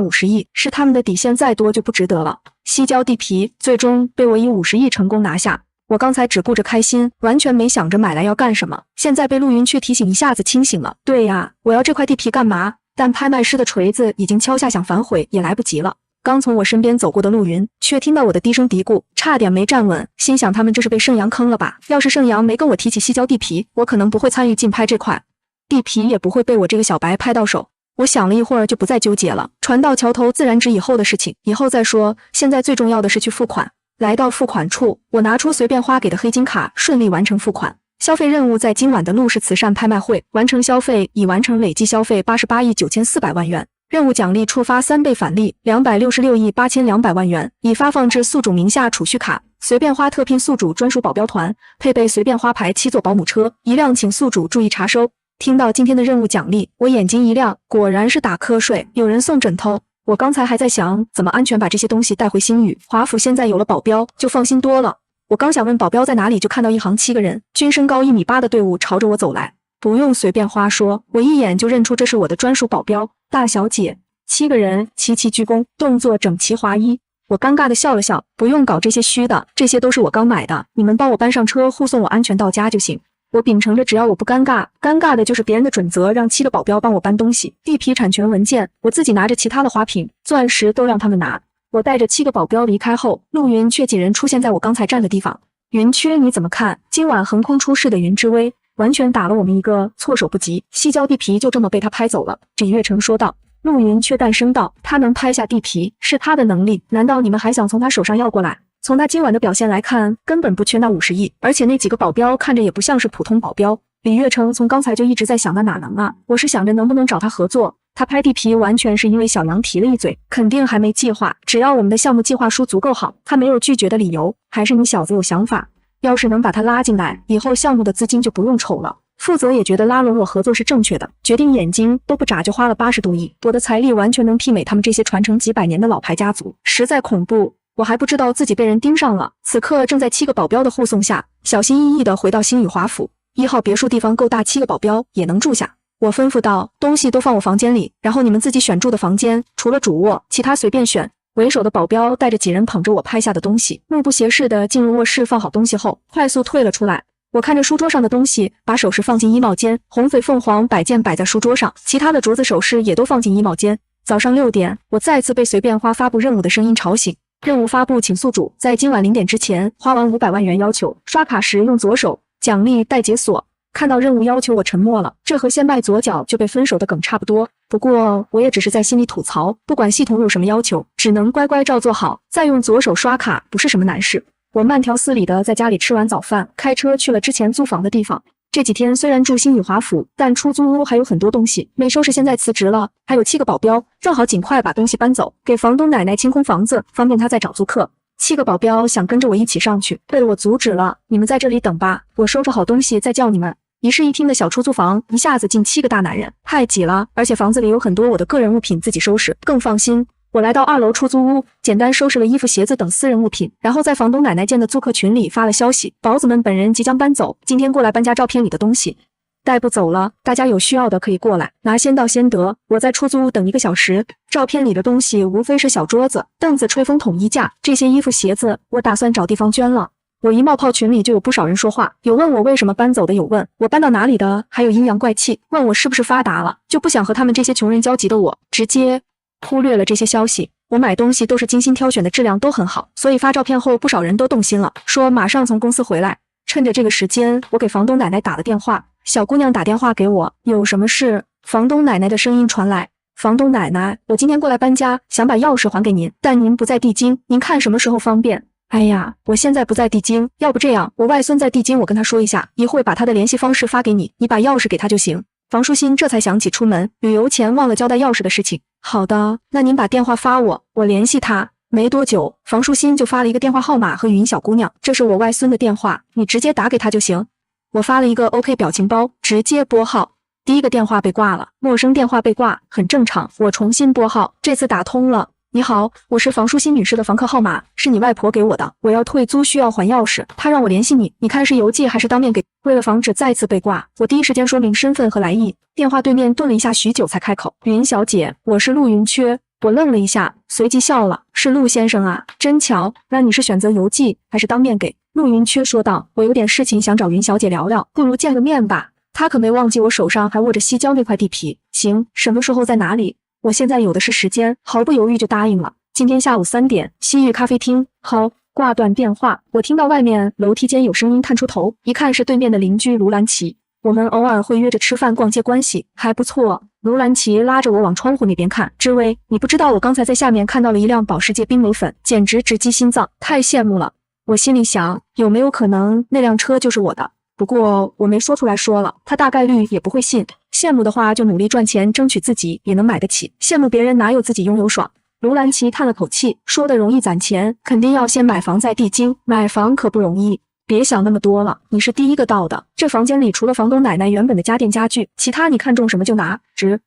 50亿，是他们的底线再多就不值得了。西郊地皮最终被我以50亿成功拿下。我刚才只顾着开心，完全没想着买来要干什么，现在被陆云却提醒，一下子清醒了。对呀，我要这块地皮干嘛？但拍卖师的锤子已经敲下，想反悔也来不及了。刚从我身边走过的陆云却听到我的低声嘀咕，差点没站稳，心想他们这是被盛阳坑了吧？要是盛阳没跟我提起西郊地皮，我可能不会参与竞拍这块地皮，也不会被我这个小白拍到手。我想了一会儿，就不再纠结了。船到桥头自然直，以后的事情以后再说。现在最重要的是去付款。来到付款处，我拿出随便花给的黑金卡，顺利完成付款。消费任务在今晚的陆氏慈善拍卖会完成消费，已完成累计消费88亿9400万元。任务奖励触发3倍返利266亿8200万元，已发放至宿主名下储蓄卡。随便花特聘宿主专属保镖团，配备随便花牌7座保姆车1辆，请宿主注意查收。听到今天的任务奖励，我眼睛一亮，果然是打瞌睡，有人送枕头。我刚才还在想怎么安全把这些东西带回星宇华府，现在有了保镖就放心多了。我刚想问保镖在哪里，就看到一行7个人，均身高1.8米的队伍朝着我走来。不用随便花说，我一眼就认出这是我的专属保镖大小姐。7个人齐齐鞠躬，动作整齐划一。我尴尬的笑了笑，不用搞这些虚的，这些都是我刚买的，你们帮我搬上车护送我安全到家就行。我秉承着只要我不尴尬，尴尬的就是别人的准则，让7个保镖帮我搬东西，地皮产权文件我自己拿着，其他的花瓶、钻石都让他们拿。我带着7个保镖离开后，陆云缺几人出现在我刚才站的地方。云缺你怎么看？今晚横空出世的云之威，完全打了我们一个措手不及，西郊地皮就这么被他拍走了。尹月成说道。陆云缺淡声道，他能拍下地皮是他的能力，难道你们还想从他手上要过来？从他今晚的表现来看，根本不缺那50亿，而且那几个保镖看着也不像是普通保镖。李月成从刚才就一直在想，那哪能啊？我是想着能不能找他合作。他拍地皮完全是因为小杨提了一嘴，肯定还没计划。只要我们的项目计划书足够好，他没有拒绝的理由。还是你小子有想法，要是能把他拉进来，以后项目的资金就不用愁了。负责也觉得拉拢我合作是正确的，决定眼睛都不眨就花了80多亿，我的财力完全能媲美他们这些传承几百年的老牌家族，实在恐怖。我还不知道自己被人盯上了，此刻正在7个保镖的护送下，小心翼翼地回到星宇华府。1号别墅地方够大，7个保镖也能住下。我吩咐道，东西都放我房间里，然后你们自己选住的房间，除了主卧，其他随便选。为首的保镖带着几人捧着我拍下的东西，目不斜视地进入卧室，放好东西后，快速退了出来。我看着书桌上的东西，把首饰放进衣帽间，红嘴凤凰摆件摆在书桌上，其他的镯子首饰也都放进衣帽间。早上6点，我再次被随便花发布任务的声音吵醒。任务发布，请宿主在今晚0点之前花完500万元，要求刷卡时用左手，奖励待解锁。看到任务要求，我沉默了，这和先迈左脚就被分手的梗差不多。不过我也只是在心里吐槽，不管系统有什么要求，只能乖乖照做好，再用左手刷卡不是什么难事。我慢条斯理的在家里吃完早饭，开车去了之前租房的地方。这几天虽然住星宇华府，但出租屋还有很多东西没收拾，现在辞职了，还有7个保镖，正好尽快把东西搬走，给房东奶奶清空房子，方便她再找租客。7个保镖想跟着我一起上去，被我阻止了。你们在这里等吧，我收拾好东西再叫你们。1室1厅的小出租房，一下子进7个大男人，太挤了，而且房子里有很多我的个人物品，自己收拾更放心。我来到2楼出租屋，简单收拾了衣服、鞋子等私人物品，然后在房东奶奶建的租客群里发了消息，宝子们本人即将搬走，今天过来搬家，照片里的东西带不走了，大家有需要的可以过来拿，先到先得。我在出租屋等1个小时，照片里的东西无非是小桌子、凳子、吹风筒、衣架，这些衣服、鞋子我打算找地方捐了。我一冒泡群里就有不少人说话，有问我为什么搬走的，有问我搬到哪里的，还有阴阳怪气，问我是不是发达了，就不想和他们这些穷人交集的我，直接忽略了这些消息。我买东西都是精心挑选的，质量都很好，所以发照片后不少人都动心了，说马上从公司回来。趁着这个时间，我给房东奶奶打了电话，小姑娘打电话给我，有什么事？房东奶奶的声音传来，房东奶奶，我今天过来搬家，想把钥匙还给您，但您不在地京，您看什么时候方便？哎呀，我现在不在地京，要不这样，我外孙在地京，我跟他说一下，一会儿把他的联系方式发给你，你把钥匙给他就行。房书欣这才想起出门旅游前忘了交代钥匙的事情。好的，那您把电话发我，我联系他。没多久，房书欣就发了一个电话号码和语音，小姑娘，这是我外孙的电话，你直接打给他就行。我发了一个 OK 表情包，直接拨号。第1个电话被挂了，陌生电话被挂，很正常。我重新拨号，这次打通了。你好，我是房书欣女士的房客号码，是你外婆给我的，我要退租需要还钥匙，她让我联系你，你看是邮寄还是当面给？为了防止再次被挂，我第一时间说明身份和来意。电话对面顿了一下许久才开口，云小姐，我是陆云缺。我愣了一下，随即笑了，是陆先生啊，真巧，那你是选择邮寄还是当面给？陆云缺说道，我有点事情想找云小姐聊聊，不如见个面吧。她可没忘记我手上还握着西郊那块地皮。行，什么时候在哪里？我现在有的是时间，毫不犹豫就答应了。今天下午3点，西域咖啡厅。好，挂断电话，我听到外面楼梯间有声音，探出头，一看是对面的邻居卢兰奇。我们偶尔会约着吃饭逛街，关系还不错。卢兰奇拉着我往窗户那边看，知薇，你不知道我刚才在下面看到了一辆保时捷冰美粉，简直直击心脏，太羡慕了。我心里想，有没有可能那辆车就是我的？不过我没说出来，说了他大概率也不会信。羡慕的话就努力赚钱，争取自己也能买得起，羡慕别人哪有自己拥有爽。卢兰奇叹了口气，说的容易攒钱，肯定要先买房在地京，买房可不容易。别想那么多了，你是第1个到的，这房间里除了房东奶奶原本的家电家具，其他你看中什么就拿。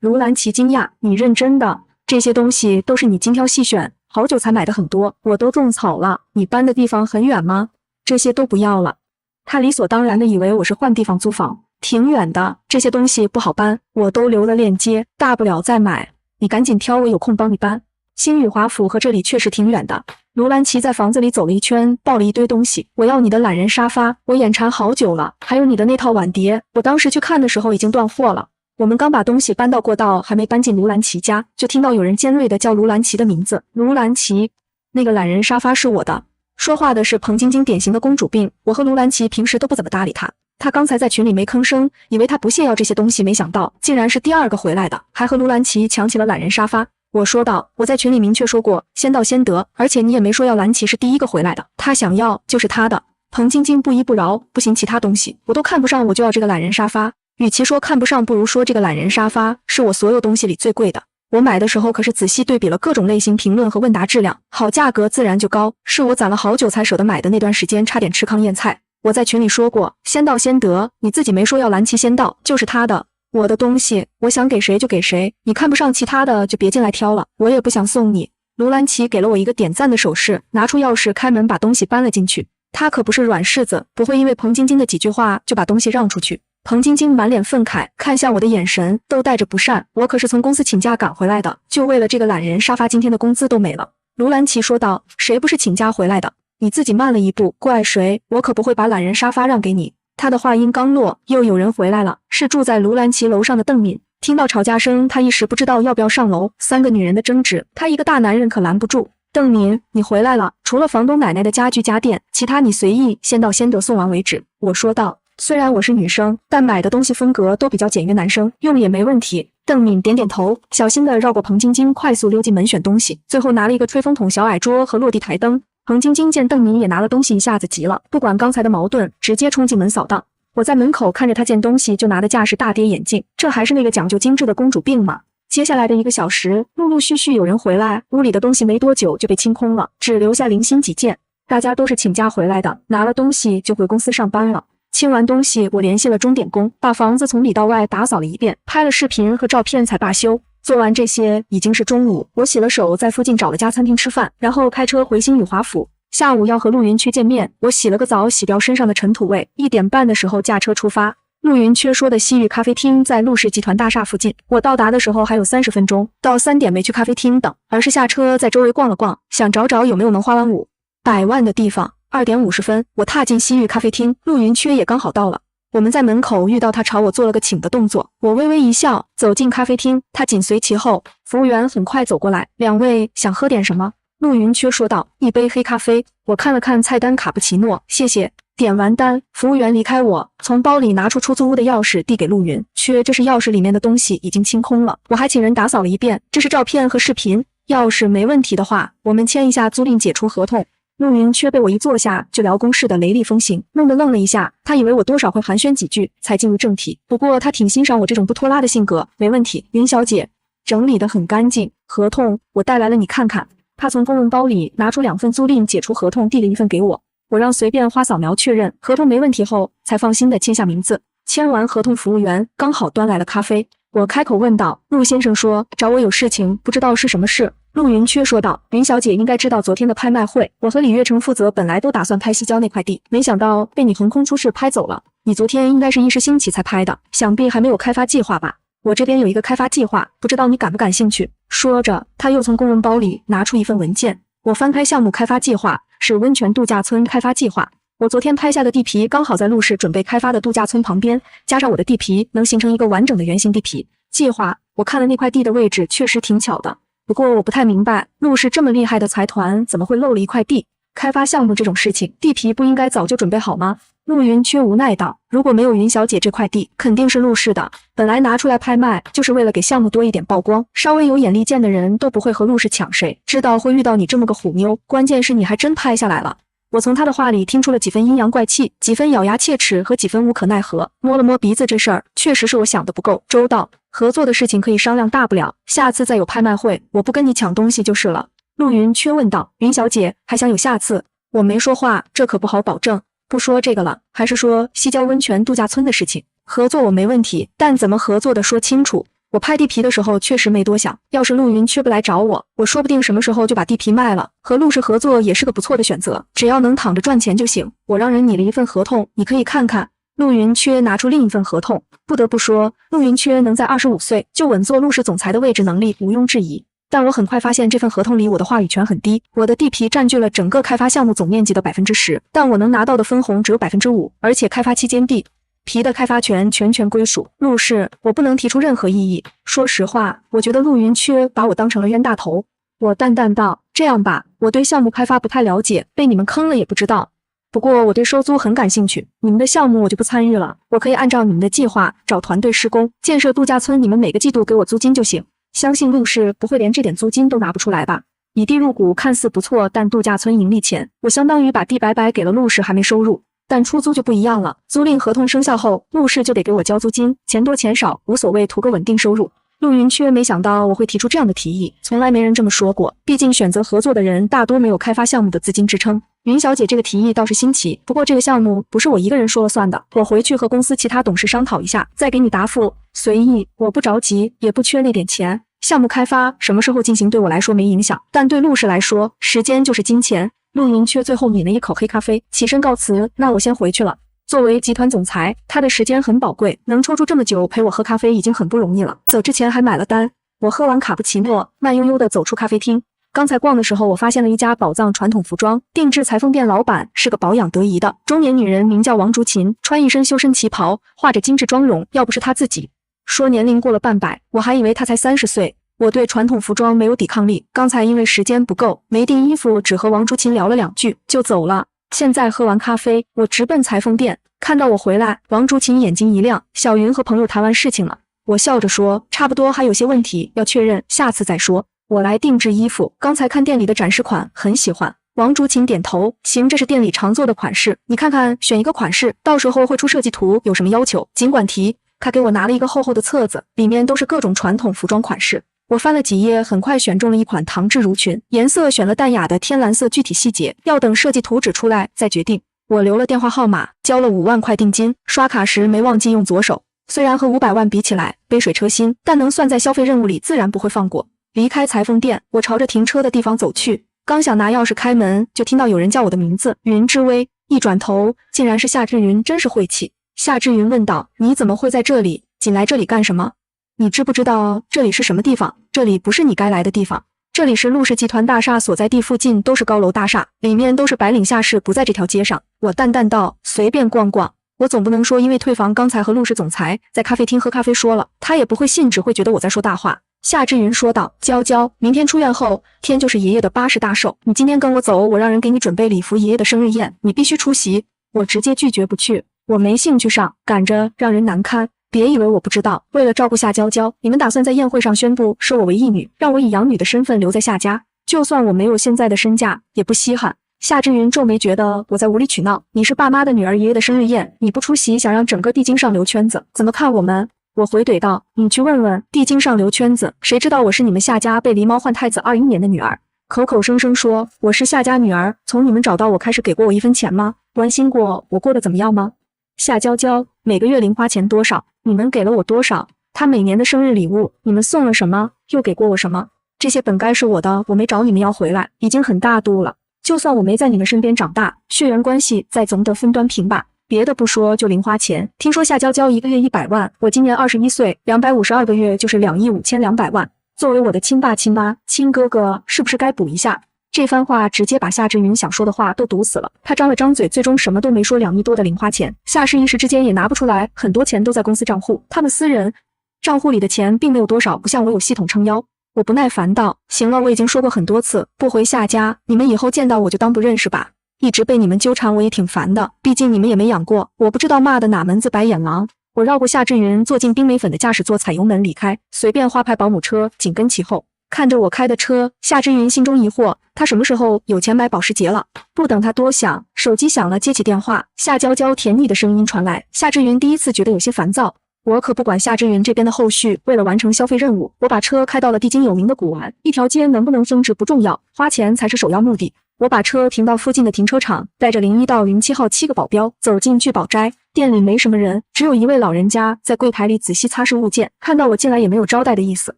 卢兰奇惊讶，你认真的？这些东西都是你精挑细选，好久才买的很多，我都种草了。你搬的地方很远吗？这些都不要了。他理所当然的以为我是换地方租房，挺远的，这些东西不好搬，我都留了链接，大不了再买。你赶紧挑，我有空帮你搬。星宇华府和这里确实挺远的，卢兰奇在房子里走了一圈，抱了一堆东西。我要你的懒人沙发，我眼馋好久了，还有你的那套碗碟，我当时去看的时候已经断货了。我们刚把东西搬到过道，还没搬进卢兰奇家，就听到有人尖锐地叫卢兰奇的名字。卢兰奇，那个懒人沙发是我的。说话的是彭晶晶典型的公主病，我和卢兰奇平时都不怎么搭理她。她刚才在群里没吭声，以为她不屑要这些东西，没想到竟然是第二个回来的，还和卢兰奇抢起了懒人沙发。我说道，我在群里明确说过，先到先得，而且你也没说要兰奇是第一个回来的，他想要就是他的。彭晶晶不依不饶，不行，其他东西我都看不上，我就要这个懒人沙发。与其说看不上，不如说这个懒人沙发是我所有东西里最贵的。我买的时候可是仔细对比了各种类型评论和问答质量，好价格自然就高，是我攒了好久才舍得买的。那段时间差点吃糠咽菜。我在群里说过，先到先得，你自己没说要兰奇先到，就是他的。我的东西，我想给谁就给谁，你看不上其他的就别进来挑了，我也不想送你。卢兰奇给了我一个点赞的手势，拿出钥匙开门把东西搬了进去。他可不是软柿子，不会因为彭晶晶的几句话就把东西让出去。彭晶晶满脸愤慨，看向我的眼神都带着不善，我可是从公司请假赶回来的，就为了这个懒人沙发，今天的工资都没了。卢兰奇说道，谁不是请假回来的？你自己慢了一步，怪谁？我可不会把懒人沙发让给你。他的话音刚落，又有人回来了，是住在卢兰奇楼上的邓敏。听到吵架声，他一时不知道要不要上楼。三个女人的争执，他一个大男人可拦不住。邓敏，你回来了，除了房东奶奶的家具家电，其他你随意，先到先得，送完为止。我说道，虽然我是女生，但买的东西风格都比较简约，男生用也没问题。邓敏点点头，小心地绕过彭晶晶，快速溜进门选东西，最后拿了一个吹风筒、小矮桌和落地台灯。彭晶晶见邓敏也拿了东西，一下子急了，不管刚才的矛盾，直接冲进门扫荡。我在门口看着她见东西就拿的架势，大跌眼镜，这还是那个讲究精致的公主病吗？接下来的1个小时，陆陆续续有人回来，屋里的东西没多久就被清空了，只留下零星几件。大家都是请假回来的，拿了东西就回公司上班了。清完东西，我联系了钟点工，把房子从里到外打扫了一遍，拍了视频和照片才罢休。做完这些已经是中午，我洗了手，在附近找了家餐厅吃饭，然后开车回新宇华府。下午要和陆云缺见面，我洗了个澡，洗掉身上的尘土味，1点半的时候驾车出发。陆云缺说的西域咖啡厅在陆氏集团大厦附近，我到达的时候还有30分钟，到3点没去咖啡厅等，而是下车在周围逛了逛，想找找有没有能花完500万的地方。2点50分，我踏进西域咖啡厅，陆云缺也刚好到了。我们在门口遇到他，朝我做了个请的动作，我微微一笑，走进咖啡厅，他紧随其后。服务员很快走过来，2位想喝点什么？陆云缺说道，1杯黑咖啡。我看了看菜单，卡布奇诺，谢谢。点完单，服务员离开我，从包里拿出出租屋的钥匙递给陆云缺，这是钥匙，里面的东西已经清空了，我还请人打扫了一遍，这是照片和视频，钥匙没问题的话，我们签一下租赁解除合同。陆云缺被我一坐下就聊公事的雷厉风行，弄得愣了一下，他以为我多少会寒暄几句才进入正题，不过他挺欣赏我这种不拖拉的性格。没问题，云小姐，整理得很干净，合同我带来了，你看看。他从公文包里拿出2份租赁解除合同，递了1份给我，我让随便花扫描确认合同没问题后，才放心的签下名字。签完合同，服务员刚好端来了咖啡，我开口问道，陆先生说找我有事情，不知道是什么事。陆云缺说道，云小姐应该知道昨天的拍卖会，我和李月成负责，本来都打算拍西郊那块地，没想到被你横空出世拍走了。你昨天应该是一时兴起才拍的，想必还没有开发计划吧？我这边有一个开发计划，不知道你感不感兴趣？说着，他又从公文包里拿出1份文件，我翻开项目开发计划，是温泉度假村开发计划。我昨天拍下的地皮刚好在陆氏准备开发的度假村旁边，加上我的地皮，能形成一个完整的圆形地皮计划。我看了那块地的位置，确实挺巧的。不过我不太明白，陆氏这么厉害的财团怎么会漏了一块地？开发项目这种事情，地皮不应该早就准备好吗？陆云缺无奈道，如果没有云小姐这块地，肯定是陆氏的。本来拿出来拍卖，就是为了给项目多一点曝光，稍微有眼力见的人都不会和陆氏抢，谁知道会遇到你这么个虎妞，关键是你还真拍下来了。我从他的话里听出了几分阴阳怪气，几分咬牙切齿和几分无可奈何，摸了摸鼻子，这事儿确实是我想的不够周到，合作的事情可以商量，大不了下次再有拍卖会，我不跟你抢东西就是了。陆云缺问道，云小姐还想有下次？我没说话，这可不好保证。不说这个了，还是说西郊温泉度假村的事情。合作我没问题，但怎么合作的说清楚。我拍地皮的时候确实没多想，要是陆云缺不来找我，我说不定什么时候就把地皮卖了。和陆氏合作也是个不错的选择，只要能躺着赚钱就行。我让人拟了1份合同，你可以看看。陆云缺拿出另1份合同，不得不说，陆云缺能在25岁就稳坐陆氏总裁的位置，能力毋庸置疑。但我很快发现这份合同里我的话语权很低，我的地皮占据了整个开发项目总面积的 10%， 但我能拿到的分红只有 5%， 而且开发期间地皮的开发权全权归属陆氏，我不能提出任何异议。说实话，我觉得陆云缺把我当成了冤大头。我淡淡道，这样吧，我对项目开发不太了解，被你们坑了也不知道。不过我对收租很感兴趣，你们的项目我就不参与了，我可以按照你们的计划找团队施工，建设度假村，你们每个季度给我租金就行。相信陆氏不会连这点租金都拿不出来吧？以地入股看似不错，但度假村盈利前，我相当于把地白白给了陆氏，还没收入。但出租就不一样了，租赁合同生效后，陆氏就得给我交租金，钱多钱少无所谓，图个稳定收入。陆云缺没想到我会提出这样的提议，从来没人这么说过，毕竟选择合作的人大多没有开发项目的资金支撑。云小姐这个提议倒是新奇，不过这个项目不是我一个人说了算的，我回去和公司其他董事商讨一下，再给你答复。随意，我不着急，也不缺那点钱。项目开发什么时候进行对我来说没影响，但对陆氏来说，时间就是金钱。陆云缺最后抿了一口黑咖啡，起身告辞，那我先回去了。作为集团总裁，他的时间很宝贵，能抽出这么久陪我喝咖啡已经很不容易了。走之前还买了单。我喝完卡布奇诺，慢悠悠地走出咖啡厅。刚才逛的时候，我发现了一家宝藏传统服装定制裁缝店，老板是个保养得宜的中年女人，名叫王竹琴，穿一身修身旗袍，画着精致妆容，要不是她自己说年龄过了半百，我还以为她才30岁。我对传统服装没有抵抗力，刚才因为时间不够，没订衣服，只和王竹琴聊了2句就走了。现在喝完咖啡，我直奔裁缝店。看到我回来，王竹琴眼睛一亮，小云和朋友谈完事情了。我笑着说，差不多，还有些问题要确认，下次再说。我来定制衣服，刚才看店里的展示款，很喜欢。王竹琴点头，行，这是店里常做的款式，你看看，选一个款式，到时候会出设计图，有什么要求尽管提。他给我拿了一个厚厚的册子，里面都是各种传统服装款式。我翻了几页，很快选中了一款唐制襦裙，颜色选了淡雅的天蓝色，具体细节要等设计图纸出来再决定。我留了电话号码，交了5万块定金，刷卡时没忘记用左手。虽然和500万比起来杯水车薪，但能算在消费任务里，自然不会放过。离开裁缝店，我朝着停车的地方走去，刚想拿钥匙开门，就听到有人叫我的名字，云之薇。一转头，竟然是夏之云，真是晦气。夏之云问道：“你怎么会在这里？紧来这里干什么？你知不知道这里是什么地方？这里不是你该来的地方。这里是陆氏集团大厦所在地，附近都是高楼大厦，里面都是白领下士，不在这条街上。”我淡淡道：“随便逛逛。我总不能说因为退房刚才和陆氏总裁在咖啡厅喝咖啡说了，他也不会信，只会觉得我在说大话。”夏之云说道：“娇娇，明天出院后，天就是爷爷的80大寿，你今天跟我走，我让人给你准备礼服，爷爷的生日宴，你必须出席。”我直接拒绝不去，我没兴趣上，赶着让人难堪。别以为我不知道，为了照顾夏娇娇，你们打算在宴会上宣布收我为义女，让我以养女的身份留在夏家。就算我没有现在的身价，也不稀罕。夏之云皱眉，觉得我在无理取闹。你是爸妈的女儿，爷爷的生日宴你不出席，想让整个地经上留圈子，怎么看我们？我回怼道：“你去问问地经上留圈子，谁知道我是你们夏家被狸猫换太子21年的女儿，口口声声说我是夏家女儿，从你们找到我开始给过我1分钱吗？关心过我过得怎么样吗？夏娇娇每个月零花钱多少？你们给了我多少？她每年的生日礼物你们送了什么？又给过我什么？这些本该是我的，我没找你们要回来，已经很大度了。就算我没在你们身边长大，血缘关系再总得分端平吧。别的不说，就零花钱，听说夏娇娇1个月100万，我今年21岁，252个月就是2亿5200万。作为我的亲爸亲妈亲哥哥，是不是该补一下？”这番话直接把夏之云想说的话都堵死了。他张了张嘴，最终什么都没说。2亿多的零花钱，夏氏一时之间也拿不出来，很多钱都在公司账户，他们私人账户里的钱并没有多少，不像我有系统撑腰。我不耐烦道：“行了，我已经说过很多次，不回夏家，你们以后见到我就当不认识吧。一直被你们纠缠，我也挺烦的，毕竟你们也没养过，我不知道骂的哪门子白眼狼。”我绕过夏之云，坐进冰美粉的驾驶座，踩油门离开，随便花牌保姆车紧跟其后。看着我开的车，夏之云心中疑惑，他什么时候有钱买保时捷了？不等他多想，手机响了，接起电话，夏娇娇甜腻的声音传来。夏之云第一次觉得有些烦躁。我可不管夏之云这边的后续，为了完成消费任务，我把车开到了地经有名的古玩。一条街能不能升值不重要，花钱才是首要目的。我把车停到附近的停车场，带着01到07号7个保镖走进聚宝斋。店里没什么人，只有一位老人家在柜台里仔细擦拭物件，看到我进来也没有招待的意思，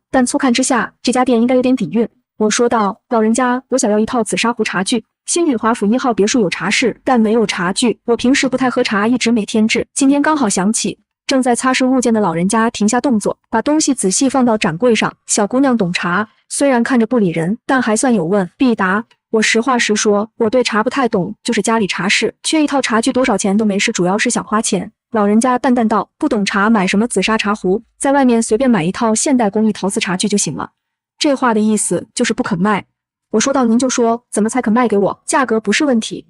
但粗看之下，这家店应该有点底蕴。我说道：“老人家，我想要一套紫砂壶茶具。新宇华府1号别墅有茶室，但没有茶具。我平时不太喝茶，一直没添置，今天刚好想起。”正在擦拭物件的老人家停下动作，把东西仔细放到展柜上。小姑娘懂茶，虽然看着不理人，但还算有问必答。我实话实说，我对茶不太懂，就是家里茶室缺一套茶具，多少钱都没事，主要是想花钱。老人家淡淡道：“不懂茶，买什么紫砂茶壶，在外面随便买一套现代工艺陶瓷茶具就行了。”这话的意思就是不肯卖。我说到您就说，怎么才肯卖给我？价格不是问题。